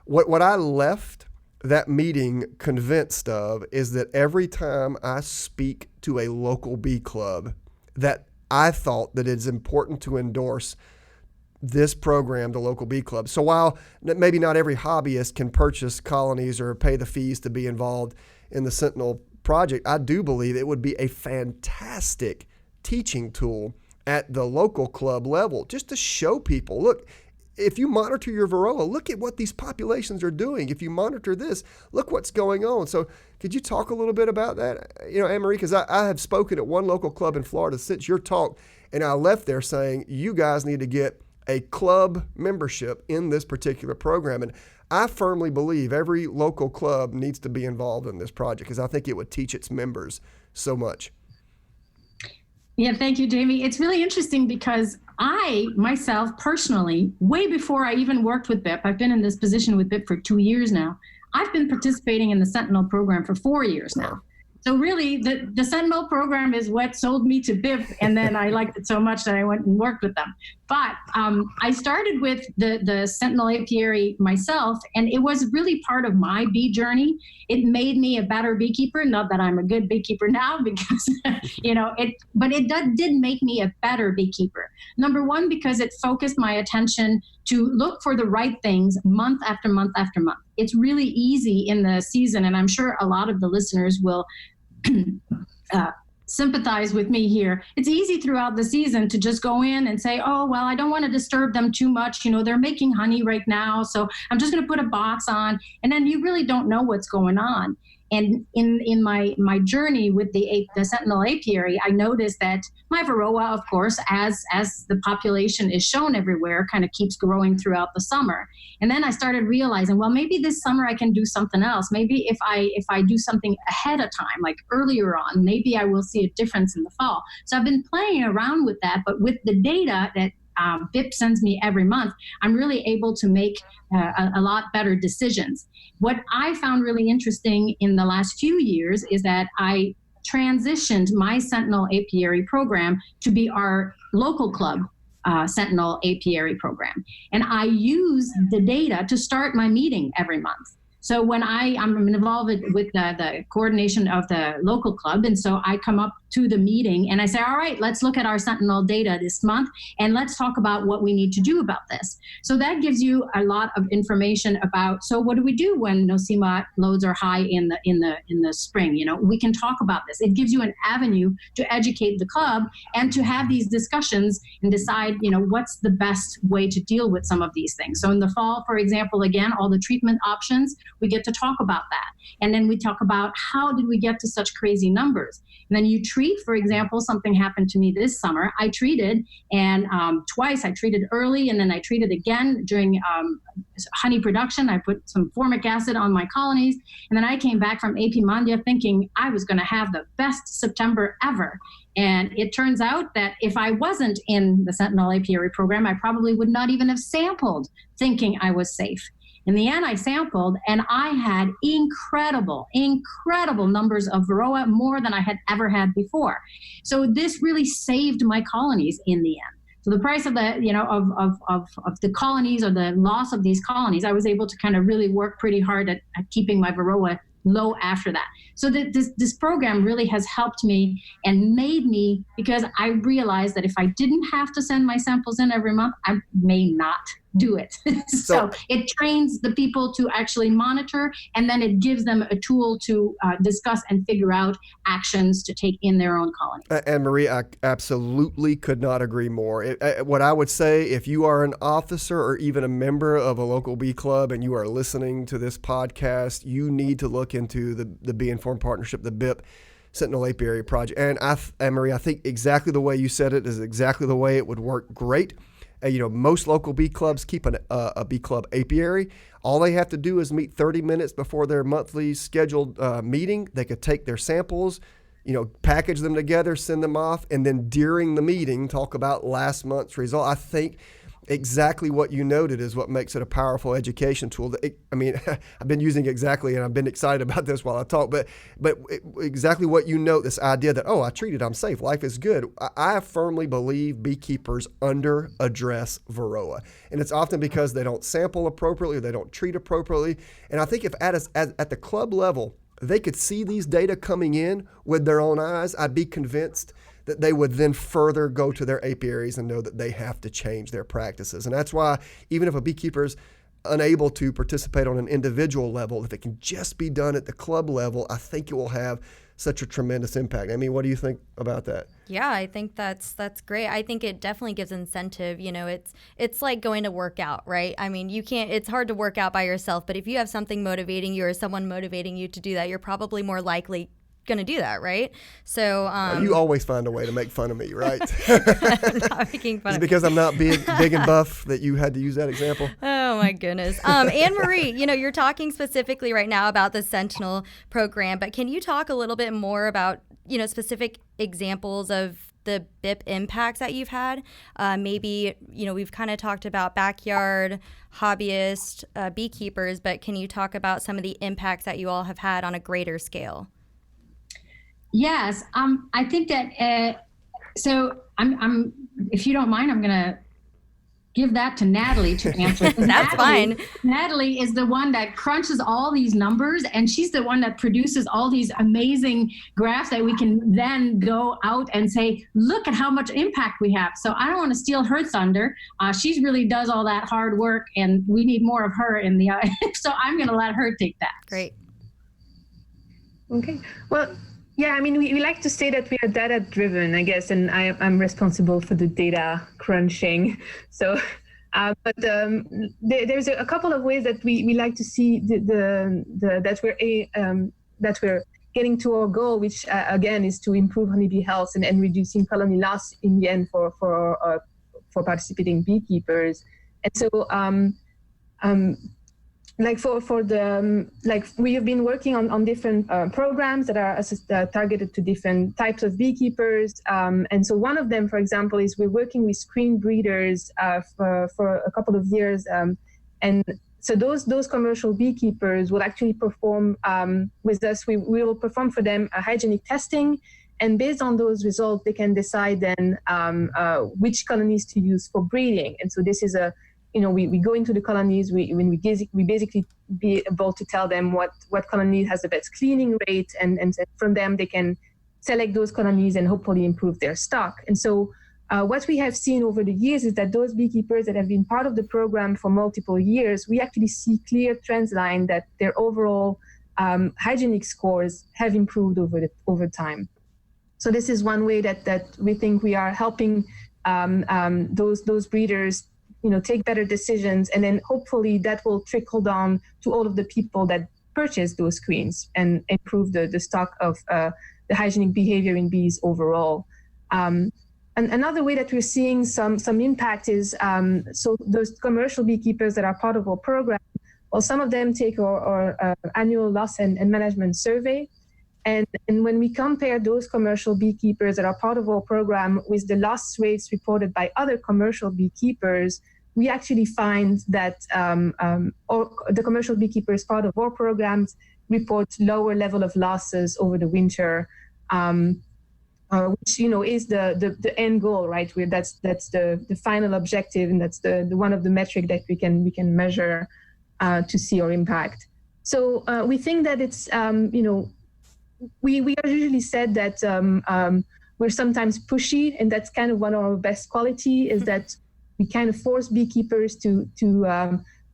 what I left that meeting convinced of is that every time I speak to a local bee club, that I thought that it's important to endorse this program, the local bee club. So while maybe not every hobbyist can purchase colonies or pay the fees to be involved in the Sentinel project, I do believe it would be a fantastic teaching tool at the local club level, just to show people, look, if you monitor your Varroa, look at what these populations are doing. If you monitor this, look what's going on. So could you talk a little bit about that? Anne-Marie, because I have spoken at one local club in Florida since your talk, and I left there saying, you guys need to get a club membership in this particular program. And I firmly believe every local club needs to be involved in this project, because I think it would teach its members so much. Yeah, thank you, Jamie. It's really interesting because I, myself, personally, way before I even worked with BIP, I've been in this position with BIP for 2 years now. I've been participating in the Sentinel program for 4 years now. So really, the Sentinel program is what sold me to BIP, and then I liked it so much that I went and worked with them. But I started with the Sentinel apiary myself, and it was really part of my bee journey. It made me a better beekeeper. Not that I'm a good beekeeper now, because but it did make me a better beekeeper. Number one, because it focused my attention to look for the right things month after month after month. It's really easy in the season, and I'm sure a lot of the listeners will sympathize with me here. It's easy throughout the season to just go in and say, oh, well, I don't want to disturb them too much. They're making honey right now, so I'm just going to put a box on. And then you really don't know what's going on. And in my journey with the Sentinel apiary, I noticed that my Varroa, of course, as the population is shown everywhere, kind of keeps growing throughout the summer. And then I started realizing, well, maybe this summer I can do something else. Maybe if I do something ahead of time, like earlier on, maybe I will see a difference in the fall. So I've been playing around with that, but with the data that BIP sends me every month, I'm really able to make a lot better decisions. What I found really interesting in the last few years is that I transitioned my Sentinel apiary program to be our local club Sentinel apiary program. And I use the data to start my meeting every month. So when I'm involved with the coordination of the local club, and so I come up to the meeting and I say, all right, let's look at our Sentinel data this month and let's talk about what we need to do about this. So that gives you a lot of information about, so what do we do when nosema loads are high in the spring? We can talk about this. It gives you an avenue to educate the club and to have these discussions and decide, what's the best way to deal with some of these things. So in the fall, for example, again, all the treatment options, we get to talk about that. And then we talk about how did we get to such crazy numbers? And then you treat, for example, something happened to me this summer. I treated, and twice I treated early, and then I treated again during honey production. I put some formic acid on my colonies, and then I came back from Apimondia thinking I was going to have the best September ever. And it turns out that if I wasn't in the Sentinel apiary program, I probably would not even have sampled thinking I was safe. In the end, I sampled, and I had incredible numbers of Varroa, more than I had ever had before. So this really saved my colonies in the end. So the price of the colonies, or the loss of these colonies, I was able to kind of really work pretty hard at keeping my Varroa low after that. So this program really has helped me and made me, because I realized that if I didn't have to send my samples in every month, I may not do it. So it trains the people to actually monitor, and then it gives them a tool to discuss and figure out actions to take in their own colony. Anne-Marie, I absolutely could not agree more. What I would say, if you are an officer or even a member of a local bee club and you are listening to this podcast, you need to look into the Bee Informed Partnership, the BIP Sentinel Apiary Project. And Anne-Marie, I think exactly the way you said it is exactly the way it would work great. Most local bee clubs keep a bee club apiary. All they have to do is meet 30 minutes before their monthly scheduled meeting. They could take their samples, package them together, send them off, and then during the meeting, talk about last month's result. I think exactly what you noted is what makes it a powerful education tool. I've been using exactly, and I've been excited about this while I talk, but exactly what you note, this idea that, I treated, I'm safe, life is good. I firmly believe beekeepers under-address Varroa. And it's often because they don't sample appropriately, or they don't treat appropriately. And I think if at the club level, they could see these data coming in with their own eyes, I'd be convinced that they would then further go to their apiaries and know that they have to change their practices. And that's why even if a beekeeper's unable to participate on an individual level, if it can just be done at the club level, I think it will have such a tremendous impact. I mean, what do you think about that? Yeah, I think that's great. I think it definitely gives incentive. It's like going to work out, right? I mean, it's hard to work out by yourself, but if you have something motivating you or someone motivating you to do that, you're probably more likely going to do that, right? So you always find a way to make fun of me, right? I'm not making fun. Is it because I'm not big and buff that you had to use that example? Oh my goodness. Anne-Marie, you're talking specifically right now about the Sentinel program, but can you talk a little bit more about specific examples of the BIP impacts that you've had? Maybe we've kind of talked about backyard hobbyist beekeepers, but can you talk about some of the impacts that you all have had on a greater scale? Yes, I think that. So I'm. If you don't mind, I'm gonna give that to Nathalie to answer. That's fine. Nathalie is the one that crunches all these numbers, and she's the one that produces all these amazing graphs that we can then go out and say, look at how much impact we have. So I don't want to steal her thunder. She really does all that hard work, and we need more of her in the. So I'm going to let her take that. Great. Okay. Well. Yeah, I mean, we like to say that we are data-driven, I guess, and I'm responsible for the data crunching. So, there's a couple of ways that we like to see that we're getting to our goal, which again is to improve honeybee health and reducing colony loss in the end for participating beekeepers. And so, we have been working on different programs that are targeted to different types of beekeepers. And so one of them, for example, is we're working with screen breeders for a couple of years. And so those commercial beekeepers will actually perform with us. We will perform for them a hygienic testing. And based on those results, they can decide then which colonies to use for breeding. And so this is we go into the colonies, we basically be able to tell them what colony has the best cleaning rate, and from them they can select those colonies and hopefully improve their stock. And so what we have seen over the years is that those beekeepers that have been part of the program for multiple years, we actually see clear trends line that their overall hygienic scores have improved over time. So this is one way that we think we are helping those breeders take better decisions, and then hopefully that will trickle down to all of the people that purchase those screens and improve the stock of the hygienic behavior in bees overall. And another way that we're seeing some impact is so those commercial beekeepers that are part of our program, well, some of them take our annual loss and management survey. And when we compare those commercial beekeepers that are part of our program with the loss rates reported by other commercial beekeepers, we actually find that the commercial beekeepers part of our programs report lower level of losses over the winter, which is the end goal, right? Where that's the final objective, and that's the one of the metric that we can measure to see our impact. So we think that it's we are usually said that we're sometimes pushy, and that's kind of one of our best quality is that we kind of force beekeepers to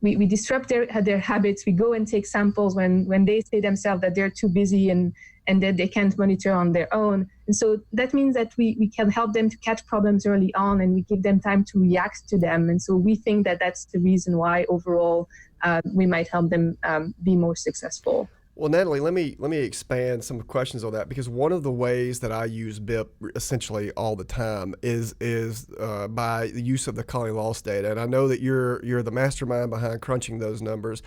we disrupt their habits. We go and take samples when they say themselves that they're too busy and that they can't monitor on their own. And so that means that we can help them to catch problems early on, and we give them time to react to them. And so we think that that's the reason why overall we might help them be more successful. Well, Natalie, let me expand some questions on that, because one of the ways that I use BIP essentially all the time is by the use of the colony loss data, and I know that you're the mastermind behind crunching those numbers.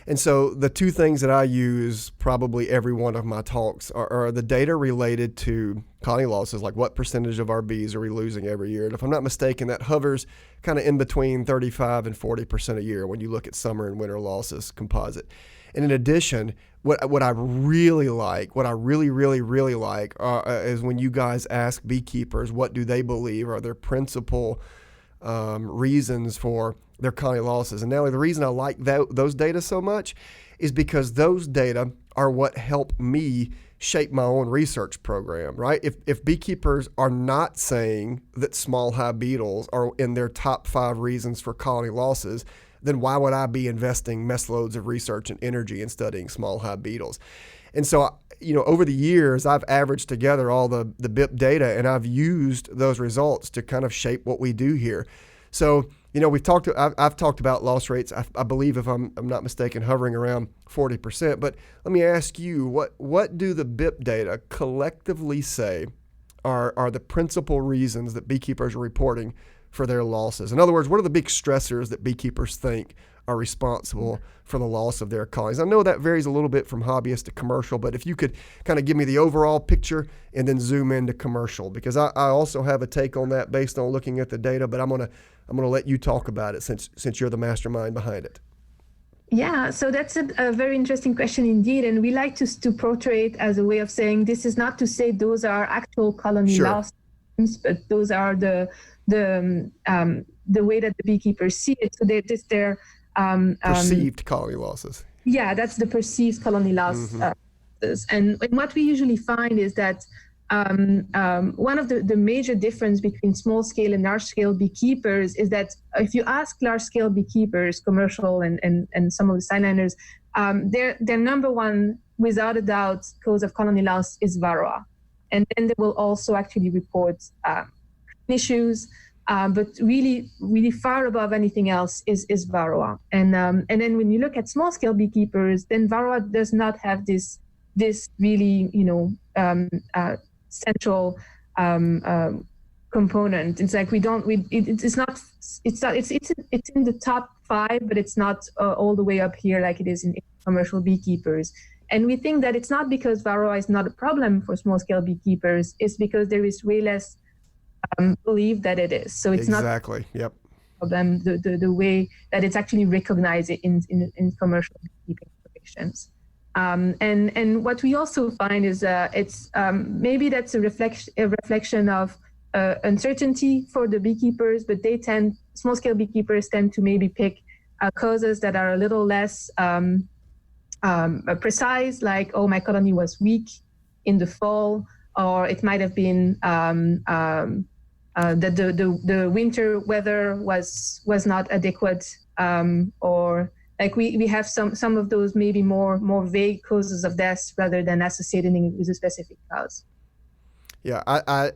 And so the two things that I use probably every one of my talks are the data related to colony losses, like what percentage of our bees are we losing every year. And if I'm not mistaken, that hovers kind of in between 35 and 40% a year when you look at summer and winter losses composite. And in addition, what I really like, what I really like is when you guys ask beekeepers what do they believe are their principal reasons for their colony losses. And now the reason I like those data so much is because those data are what help me shape my own research program, right? If beekeepers are not saying that small hive beetles are in their top 5 reasons for colony losses, then why would I be investing mess loads of research and energy in studying small hive beetles? And so, over the years, I've averaged together all the BIP data, and I've used those results to kind of shape what we do here. So, I've talked about loss rates, I believe, if I'm not mistaken, hovering around 40%. But let me ask you, what do the BIP data collectively say are the principal reasons that beekeepers are reporting for their losses? In other words, what are the big stressors that beekeepers think are responsible for the loss of their colonies? I know that varies a little bit from hobbyist to commercial, but if you could kind of give me the overall picture and then zoom into commercial, because I also have a take on that based on looking at the data, but I'm gonna let you talk about it since you're the mastermind behind it. Yeah, so that's a very interesting question indeed, and we like to portray it as a way of saying this is not to say those are actual colony Sure. losses, but those are the way that the beekeepers see it. So they're Perceived colony losses. Yeah, that's the perceived colony loss. And what we usually find is that one of the major difference between small scale and large scale beekeepers is that if you ask large scale beekeepers, commercial and some of the sideliners, their number one, without a doubt, cause of colony loss is Varroa. And then they will also actually report issues. But really far above anything else is Varroa. And then when you look at small scale beekeepers, then Varroa does not have this really central component. It's like it's in the top 5, but it's not all the way up here like it is in commercial beekeepers. And we think that it's not because Varroa is not a problem for small scale beekeepers. It's because there is way less believe that it is. So it's exactly. Yep. Them the way that it's actually recognized in commercial beekeeping operations. And what we also find is it's maybe that's a reflection of uncertainty for the beekeepers, but small scale beekeepers tend to maybe pick causes that are a little less precise, like, oh, my colony was weak in the fall, or it might have been that the winter weather was not adequate, or like we have some of those maybe more vague causes of death rather than associating with a specific cause. Yeah, I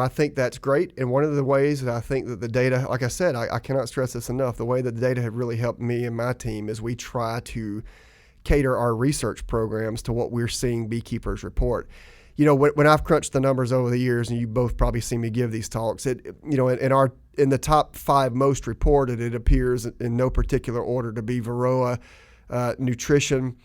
think that's great. And one of the ways that I think that the data, like I said, I cannot stress this enough, the way that the data have really helped me and my team is we try to cater our research programs to what we're seeing beekeepers report. When I've crunched the numbers over the years, and you both probably see me give these talks, in the top 5 most reported, it appears in no particular order to be Varroa, nutrition,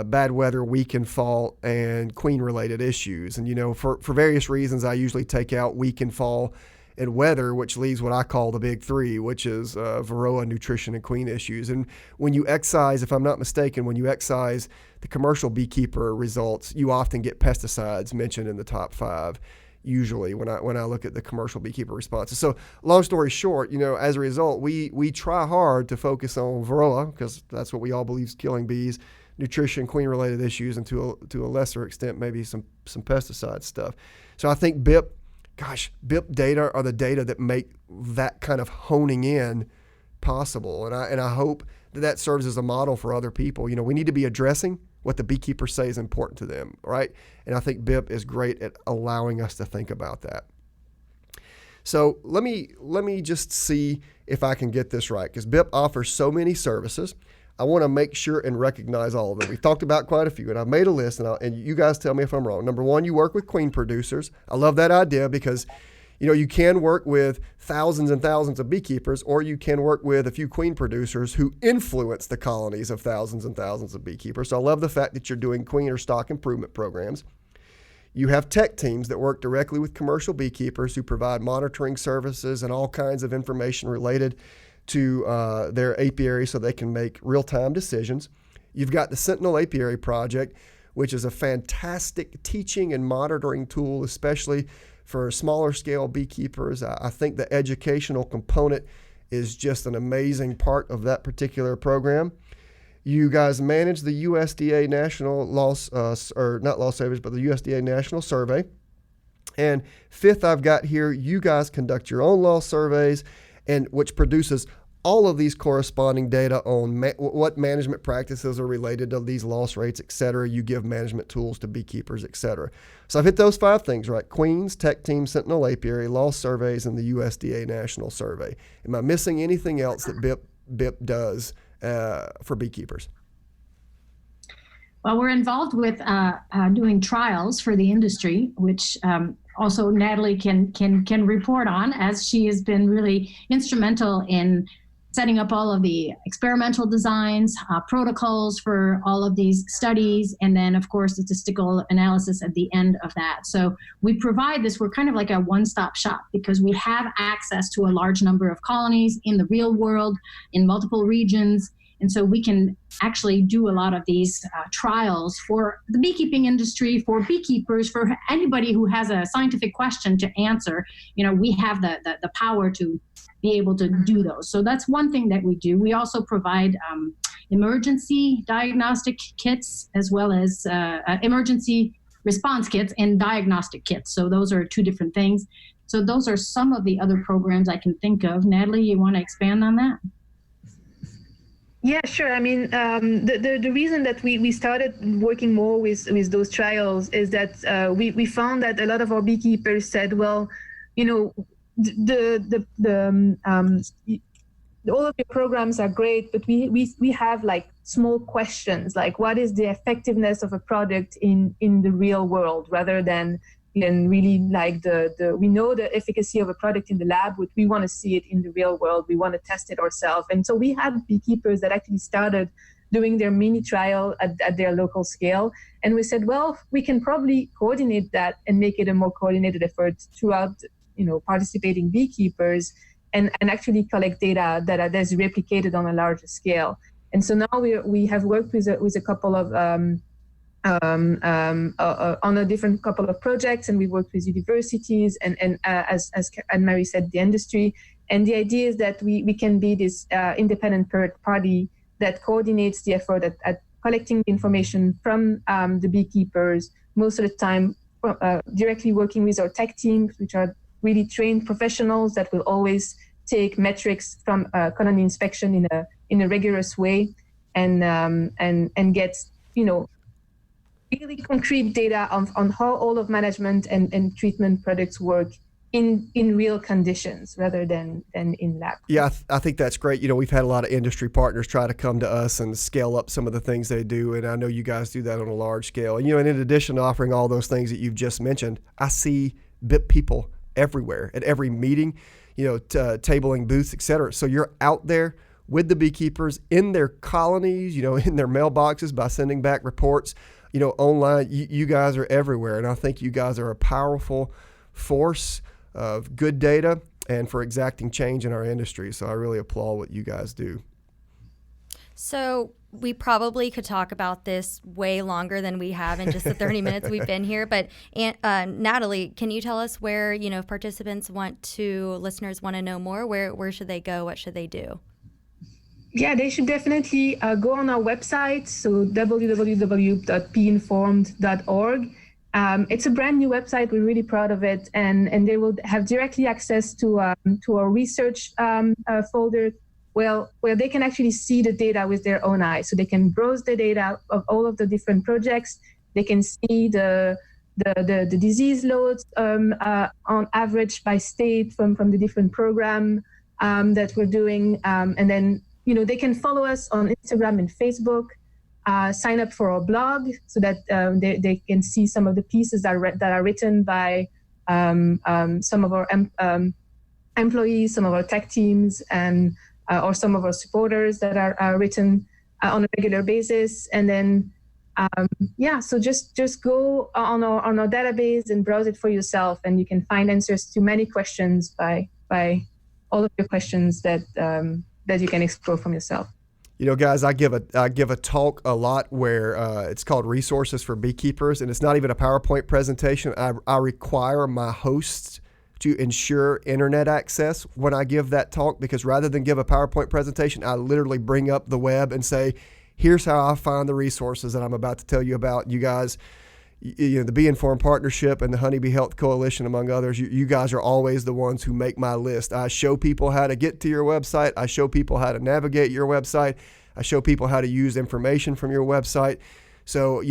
bad weather, weak in fall, and queen-related issues. And for various reasons, I usually take out weak in fall and weather, which leaves what I call the big 3, which is Varroa, nutrition, and queen issues. And when you excise, if I'm not mistaken, the commercial beekeeper results, you often get pesticides mentioned in the top 5, usually when I look at the commercial beekeeper responses. So long story short, as a result, we try hard to focus on Varroa, because that's what we all believe is killing bees, nutrition, queen-related issues, and to a lesser extent, maybe some pesticide stuff. So I think BIP data are the data that make that kind of honing in possible. And I hope that serves as a model for other people. We need to be addressing what the beekeepers say is important to them, right? And I think BIP is great at allowing us to think about that. So let me just see if I can get this right, because BIP offers so many services. I want to make sure and recognize all of them. We've talked about quite a few, and I've made a list, and you guys tell me if I'm wrong. Number one, you work with queen producers. I love that idea because, you can work with thousands and thousands of beekeepers, or you can work with a few queen producers who influence the colonies of thousands and thousands of beekeepers. So I love the fact that you're doing queen or stock improvement programs. You have tech teams that work directly with commercial beekeepers who provide monitoring services and all kinds of information related to their apiary so they can make real-time decisions. You've got the Sentinel Apiary Project, which is a fantastic teaching and monitoring tool, especially for smaller scale beekeepers. I think the educational component is just an amazing part of that particular program. You guys manage the USDA National not Loss Savings, but the USDA National Survey. And fifth, I've got here, you guys conduct your own loss surveys, and which produces all of these corresponding data on what management practices are related to these loss rates, et cetera. You give management tools to beekeepers, et cetera. So I've hit those 5 things, right? Queens, Tech Team, Sentinel Apiary, loss surveys, and the USDA National Survey. Am I missing anything else that BIP does for beekeepers? Well, we're involved with doing trials for the industry, which also Nathalie can report on, as she has been really instrumental in setting up all of the experimental designs, protocols for all of these studies, and then, of course, statistical analysis at the end of that. So we provide this, we're kind of like a one-stop shop because we have access to a large number of colonies in the real world, in multiple regions. And so we can actually do a lot of these trials for the beekeeping industry, for beekeepers, for anybody who has a scientific question to answer. We have the power to be able to do those. So that's one thing that we do. We also provide emergency diagnostic kits, as well as emergency response kits and diagnostic kits. So those are 2 different things. So those are some of the other programs I can think of. Nathalie, you want to expand on that? Yeah, sure. I mean, the reason that we started working more with those trials is that we found that a lot of our beekeepers said, well, all of your programs are great, but we have like small questions, like what is the effectiveness of a product in the real world, rather than really like we know the efficacy of a product in the lab, but we want to see it in the real world. We want to test it ourselves. And so we had beekeepers that actually started doing their mini trial at their local scale. And we said, well, we can probably coordinate that and make it a more coordinated effort throughout participating beekeepers, and actually collect data that is replicated on a larger scale. And so now we have worked with a couple of on a different couple of projects, and we worked with universities and as Anne-Marie said, the industry. And the idea is that we can be this independent third party that coordinates the effort at collecting the information from the beekeepers, most of the time directly working with our tech teams, which are really trained professionals that will always take metrics from colony inspection in a rigorous way, and get really concrete data on how all of management and treatment products work in real conditions rather than in lab. Yeah, I think that's great. We've had a lot of industry partners try to come to us and scale up some of the things they do, and I know you guys do that on a large scale. And and in addition to offering all those things that you've just mentioned, I see BIP people everywhere at every meeting, tabling booths, et cetera. So you're out there with the beekeepers in their colonies, in their mailboxes by sending back reports, online. You guys are everywhere. And I think you guys are a powerful force of good data and for exacting change in our industry. So I really applaud what you guys do. So we probably could talk about this way longer than we have in just the 30 minutes we've been here. But Nathalie, can you tell us where, if listeners want to know more, where should they go? What should they do? Yeah, they should definitely go on our website, so www.beinformed.org. It's a brand new website. We're really proud of it, and they will have directly access to our research folder, where they can actually see the data with their own eyes. So they can browse the data of all of the different projects. They can see the disease loads on average by state from the different program that we're doing, and then they can follow us on Instagram and Facebook, sign up for our blog so that they can see some of the pieces that are written by some of our employees, some of our tech teams, and or some of our supporters that are written on a regular basis. And then, so just go on our database and browse it for yourself, and you can find answers to many questions by all of your questions that you can explore from yourself. Guys, I give a talk a lot where it's called Resources for Beekeepers, and it's not even a PowerPoint presentation. I require my hosts to ensure internet access when I give that talk, because rather than give a PowerPoint presentation, I literally bring up the web and say, here's how I find the resources that I'm about to tell you about. You guys, the Bee Informed Partnership and the Honeybee Health Coalition, among others, you guys are always the ones who make my list. I show people how to get to your website. I show people how to navigate your website. I show people how to use information from your website. So,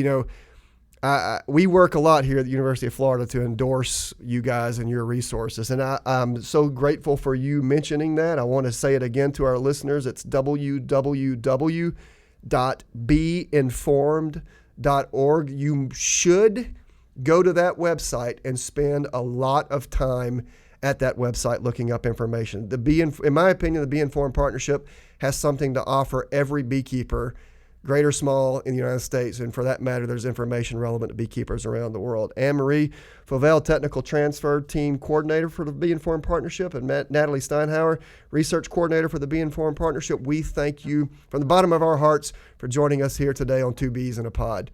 we work a lot here at the University of Florida to endorse you guys and your resources. And I'm so grateful for you mentioning that. I want to say it again to our listeners. It's www.beeinformed.org. You should go to that website and spend a lot of time at that website looking up information. In my opinion, the Bee Informed Partnership has something to offer every beekeeper, great or small, in the United States. And for that matter, there's information relevant to beekeepers around the world. Anne-Marie Fauvel, Technical Transfer Team Coordinator for the Bee Informed Partnership, and Nathalie Steinhauer, Research Coordinator for the Bee Informed Partnership. We thank you from the bottom of our hearts for joining us here today on Two Bees in a Pod.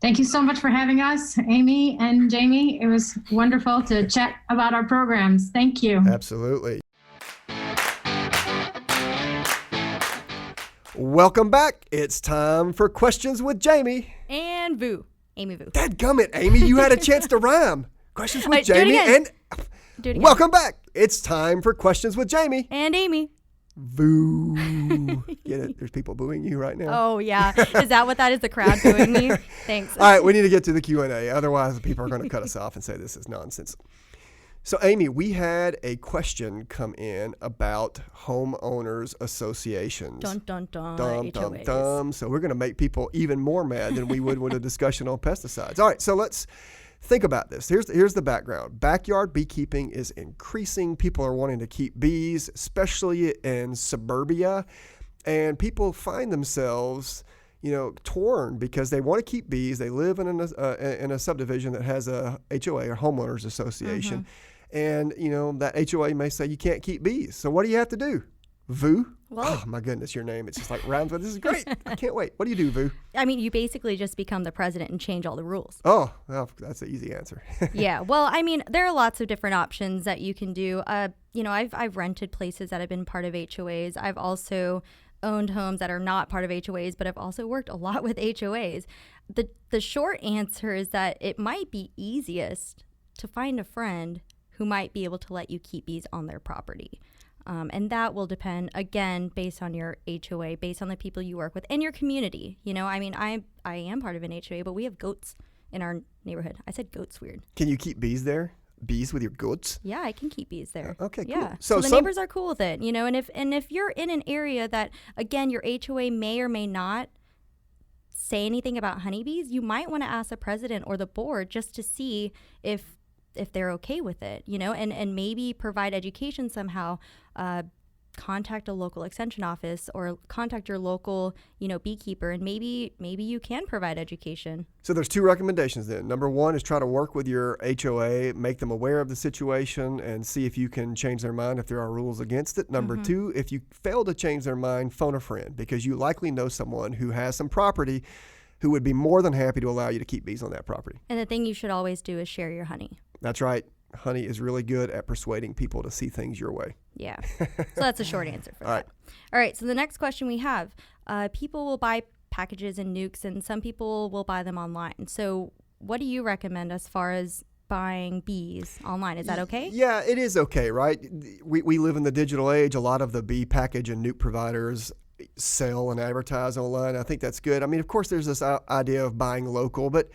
Thank you so much for having us, Amy and Jamie. It was wonderful to chat about our programs. Thank you. Absolutely. Welcome back. It's time for Questions with Jamie. And Vu. Amy Vu. Dadgummit, Amy. You had a chance to rhyme. Questions with Jamie. And welcome back. It's time for Questions with Jamie. And Amy. Boo. Get it? There's people booing you right now. Oh, yeah. Is that what that is? The crowd booing me? Thanks. All right. We need to get to the Q&A. Otherwise, people are going to cut us off and say this is nonsense. So, Amy, we had a question come in about homeowners associations. Dun, dun, dun. Dum, dum, HOAs. dum. So we're going to make people even more mad than we would with a discussion on pesticides. All right, so let's think about this. Here's the background. Backyard beekeeping is increasing. People are wanting to keep bees, especially in suburbia. And people find themselves torn because they want to keep bees. They live in a subdivision that has a HOA or homeowners association. Mm-hmm. And, that HOA may say you can't keep bees. So what do you have to do? Vu? Well, oh, my goodness, your name. It's just like rhymes with this is great. I can't wait. What do you do, Vu? I mean, you basically just become the president and change all the rules. Oh, well, that's an easy answer. Yeah. Well, I mean, there are lots of different options that you can do. I've rented places that have been part of HOAs. I've also owned homes that are not part of HOAs, but I've also worked a lot with HOAs. The short answer is that it might be easiest to find a friend who might be able to let you keep bees on their property. And that will depend, again, based on your HOA, based on the people you work with and your community. I am part of an HOA, but we have goats in our neighborhood. I said goats weird. Can you keep bees there? Bees with your goats? Yeah, I can keep bees there. Okay, cool. Yeah. So the neighbors are cool with it, and if you're in an area that, again, your HOA may or may not say anything about honeybees, you might want to ask the president or the board just to see if they're okay with it, and maybe provide education somehow. Contact a local extension office or contact your local, beekeeper, and maybe you can provide education. So there's two recommendations then. Number one is try to work with your HOA, make them aware of the situation, and see if you can change their mind if there are rules against it. Number two, if you fail to change their mind, phone a friend, because you likely know someone who has some property who would be more than happy to allow you to keep bees on that property. And the thing you should always do is share your honey. That's right. Honey is really good at persuading people to see things your way. Yeah. So that's a short answer for All that. right. All right. So the next question we have, people will buy packages and nukes, and some people will buy them online. So what do you recommend as far as buying bees online? Is that okay? Yeah, it is okay, right? We live in the digital age. A lot of the bee package and nuke providers sell and advertise online. I think that's good. I mean, of course, there's this idea of buying local, but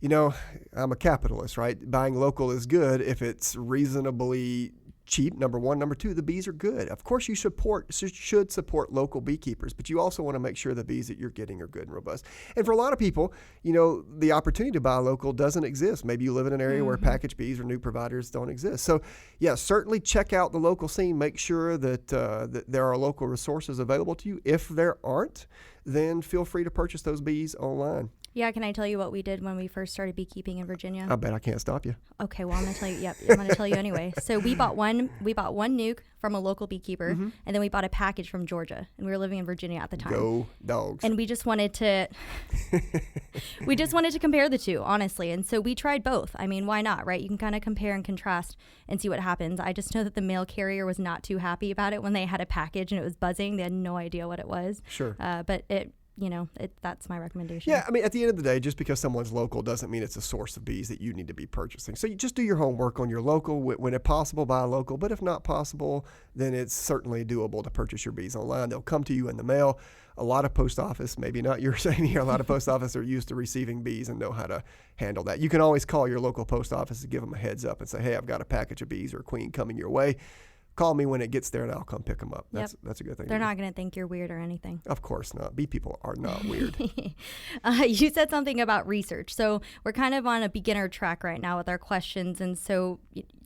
I'm a capitalist, right? Buying local is good if it's reasonably cheap, number one. Number two, the bees are good. Of course, you should support local beekeepers, but you also want to make sure the bees that you're getting are good and robust. And for a lot of people, the opportunity to buy local doesn't exist. Maybe you live in an area where packaged bees or new providers don't exist. So, yeah, certainly check out the local scene. Make sure that there are local resources available to you. If there aren't, then feel free to purchase those bees online. Yeah, can I tell you what we did when we first started beekeeping in Virginia? I bet I can't stop you. Okay, well, I'm going to tell you. Yep, I'm going to tell you anyway. So we bought one nuke from a local beekeeper, and then we bought a package from Georgia, and we were living in Virginia at the time. Go dogs! And we just wanted to, compare the two, honestly. And so we tried both. I mean, why not, right? You can kind of compare and contrast and see what happens. I just know that the mail carrier was not too happy about it when they had a package and it was buzzing. They had no idea what it was. Sure. But that's my recommendation. Yeah, I mean, at the end of the day, just because someone's local doesn't mean it's a source of bees that you need to be purchasing. So you just do your homework on your local. When it's possible, buy a local. But if not possible, then it's certainly doable to purchase your bees online. They'll come to you in the mail. A lot of post office, maybe not yours here, a lot of post office are used to receiving bees and know how to handle that. You can always call your local post office and give them a heads up and say, hey, I've got a package of bees or a queen coming your way. Call me when it gets there and I'll come pick them up. That's a good thing. They're not going to think you're weird or anything. Of course not. Bee people are not weird. You said something about research. So we're kind of on a beginner track right now with our questions. And so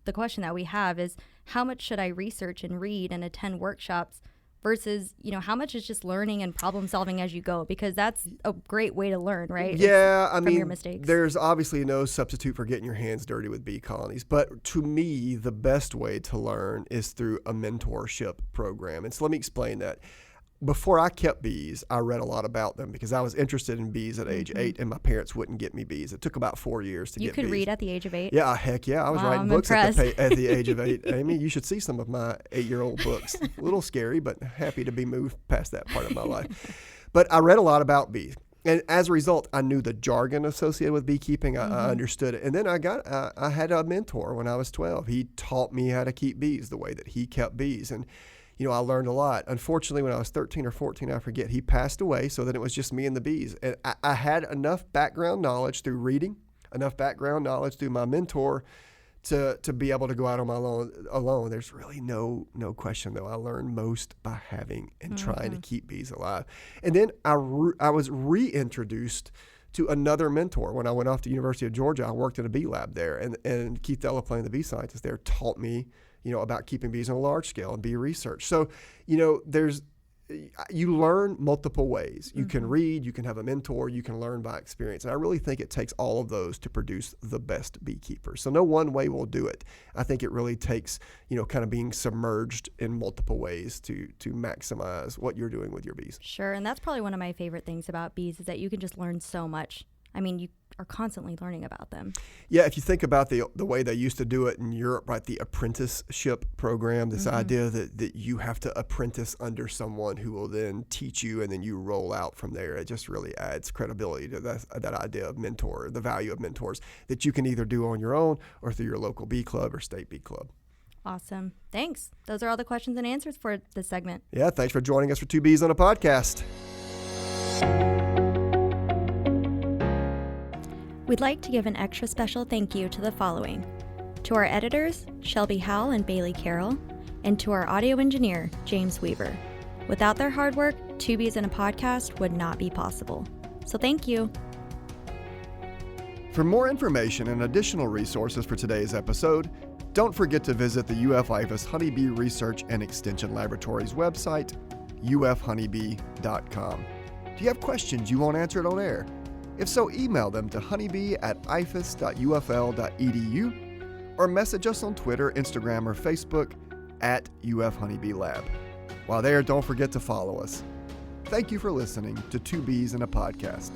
the question that we have is, how much should I research and read and attend workshops versus, how much is just learning and problem solving as you go? Because that's a great way to learn, right? Yeah, I mean, your mistakes. There's obviously no substitute for getting your hands dirty with bee colonies. But to me, the best way to learn is through a mentorship program. And so let me explain that. Before I kept bees, I read a lot about them because I was interested in bees at age 8, and my parents wouldn't get me bees. It took about 4 years to get bees. You could read at the age of 8? Yeah, heck yeah. I was writing books at the age of 8. Amy, you should see some of my 8-year-old books. A little scary, but happy to be moved past that part of my life. But I read a lot about bees. And as a result, I knew the jargon associated with beekeeping. I understood it. And then I had a mentor when I was 12. He taught me how to keep bees the way that he kept bees. And I learned a lot. Unfortunately, when I was 13 or 14, I forget, he passed away, so that it was just me and the bees. And I had enough background knowledge through reading, enough background knowledge through my mentor to be able to go out on my own alone. There's really no question, though. I learned most by having and trying to keep bees alive. And then I was reintroduced to another mentor. When I went off to University of Georgia, I worked in a bee lab there, and Keith Delaplane, the bee scientist there, taught me about keeping bees on a large scale and bee research. So, you learn multiple ways. You can read, you can have a mentor, you can learn by experience. And I really think it takes all of those to produce the best beekeepers. So no one way will do it. I think it really takes, kind of being submerged in multiple ways to maximize what you're doing with your bees. Sure. And that's probably one of my favorite things about bees is that you can just learn so much. I mean, you are constantly learning about them. Yeah, if you think about the way they used to do it in Europe, right, the apprenticeship program, this idea that you have to apprentice under someone who will then teach you and then you roll out from there, it just really adds credibility to that idea of mentor, the value of mentors that you can either do on your own or through your local bee club or state bee club. Awesome. Thanks. Those are all the questions and answers for this segment. Yeah, thanks for joining us for Two Bees on a Podcast. We'd like to give an extra special thank you to the following: to our editors, Shelby Howell and Bailey Carroll, and to our audio engineer, James Weaver. Without their hard work, Two Bees in a Podcast would not be possible. So thank you. For more information and additional resources for today's episode, don't forget to visit the UF-IFAS Honeybee Research and Extension Laboratory's website, ufhoneybee.com. Do you have questions you want answered on air? If so, email them to honeybee@ifas.ufl.edu or message us on Twitter, Instagram, or Facebook at UF Honeybee Lab. While there, don't forget to follow us. Thank you for listening to Two Bees in a Podcast.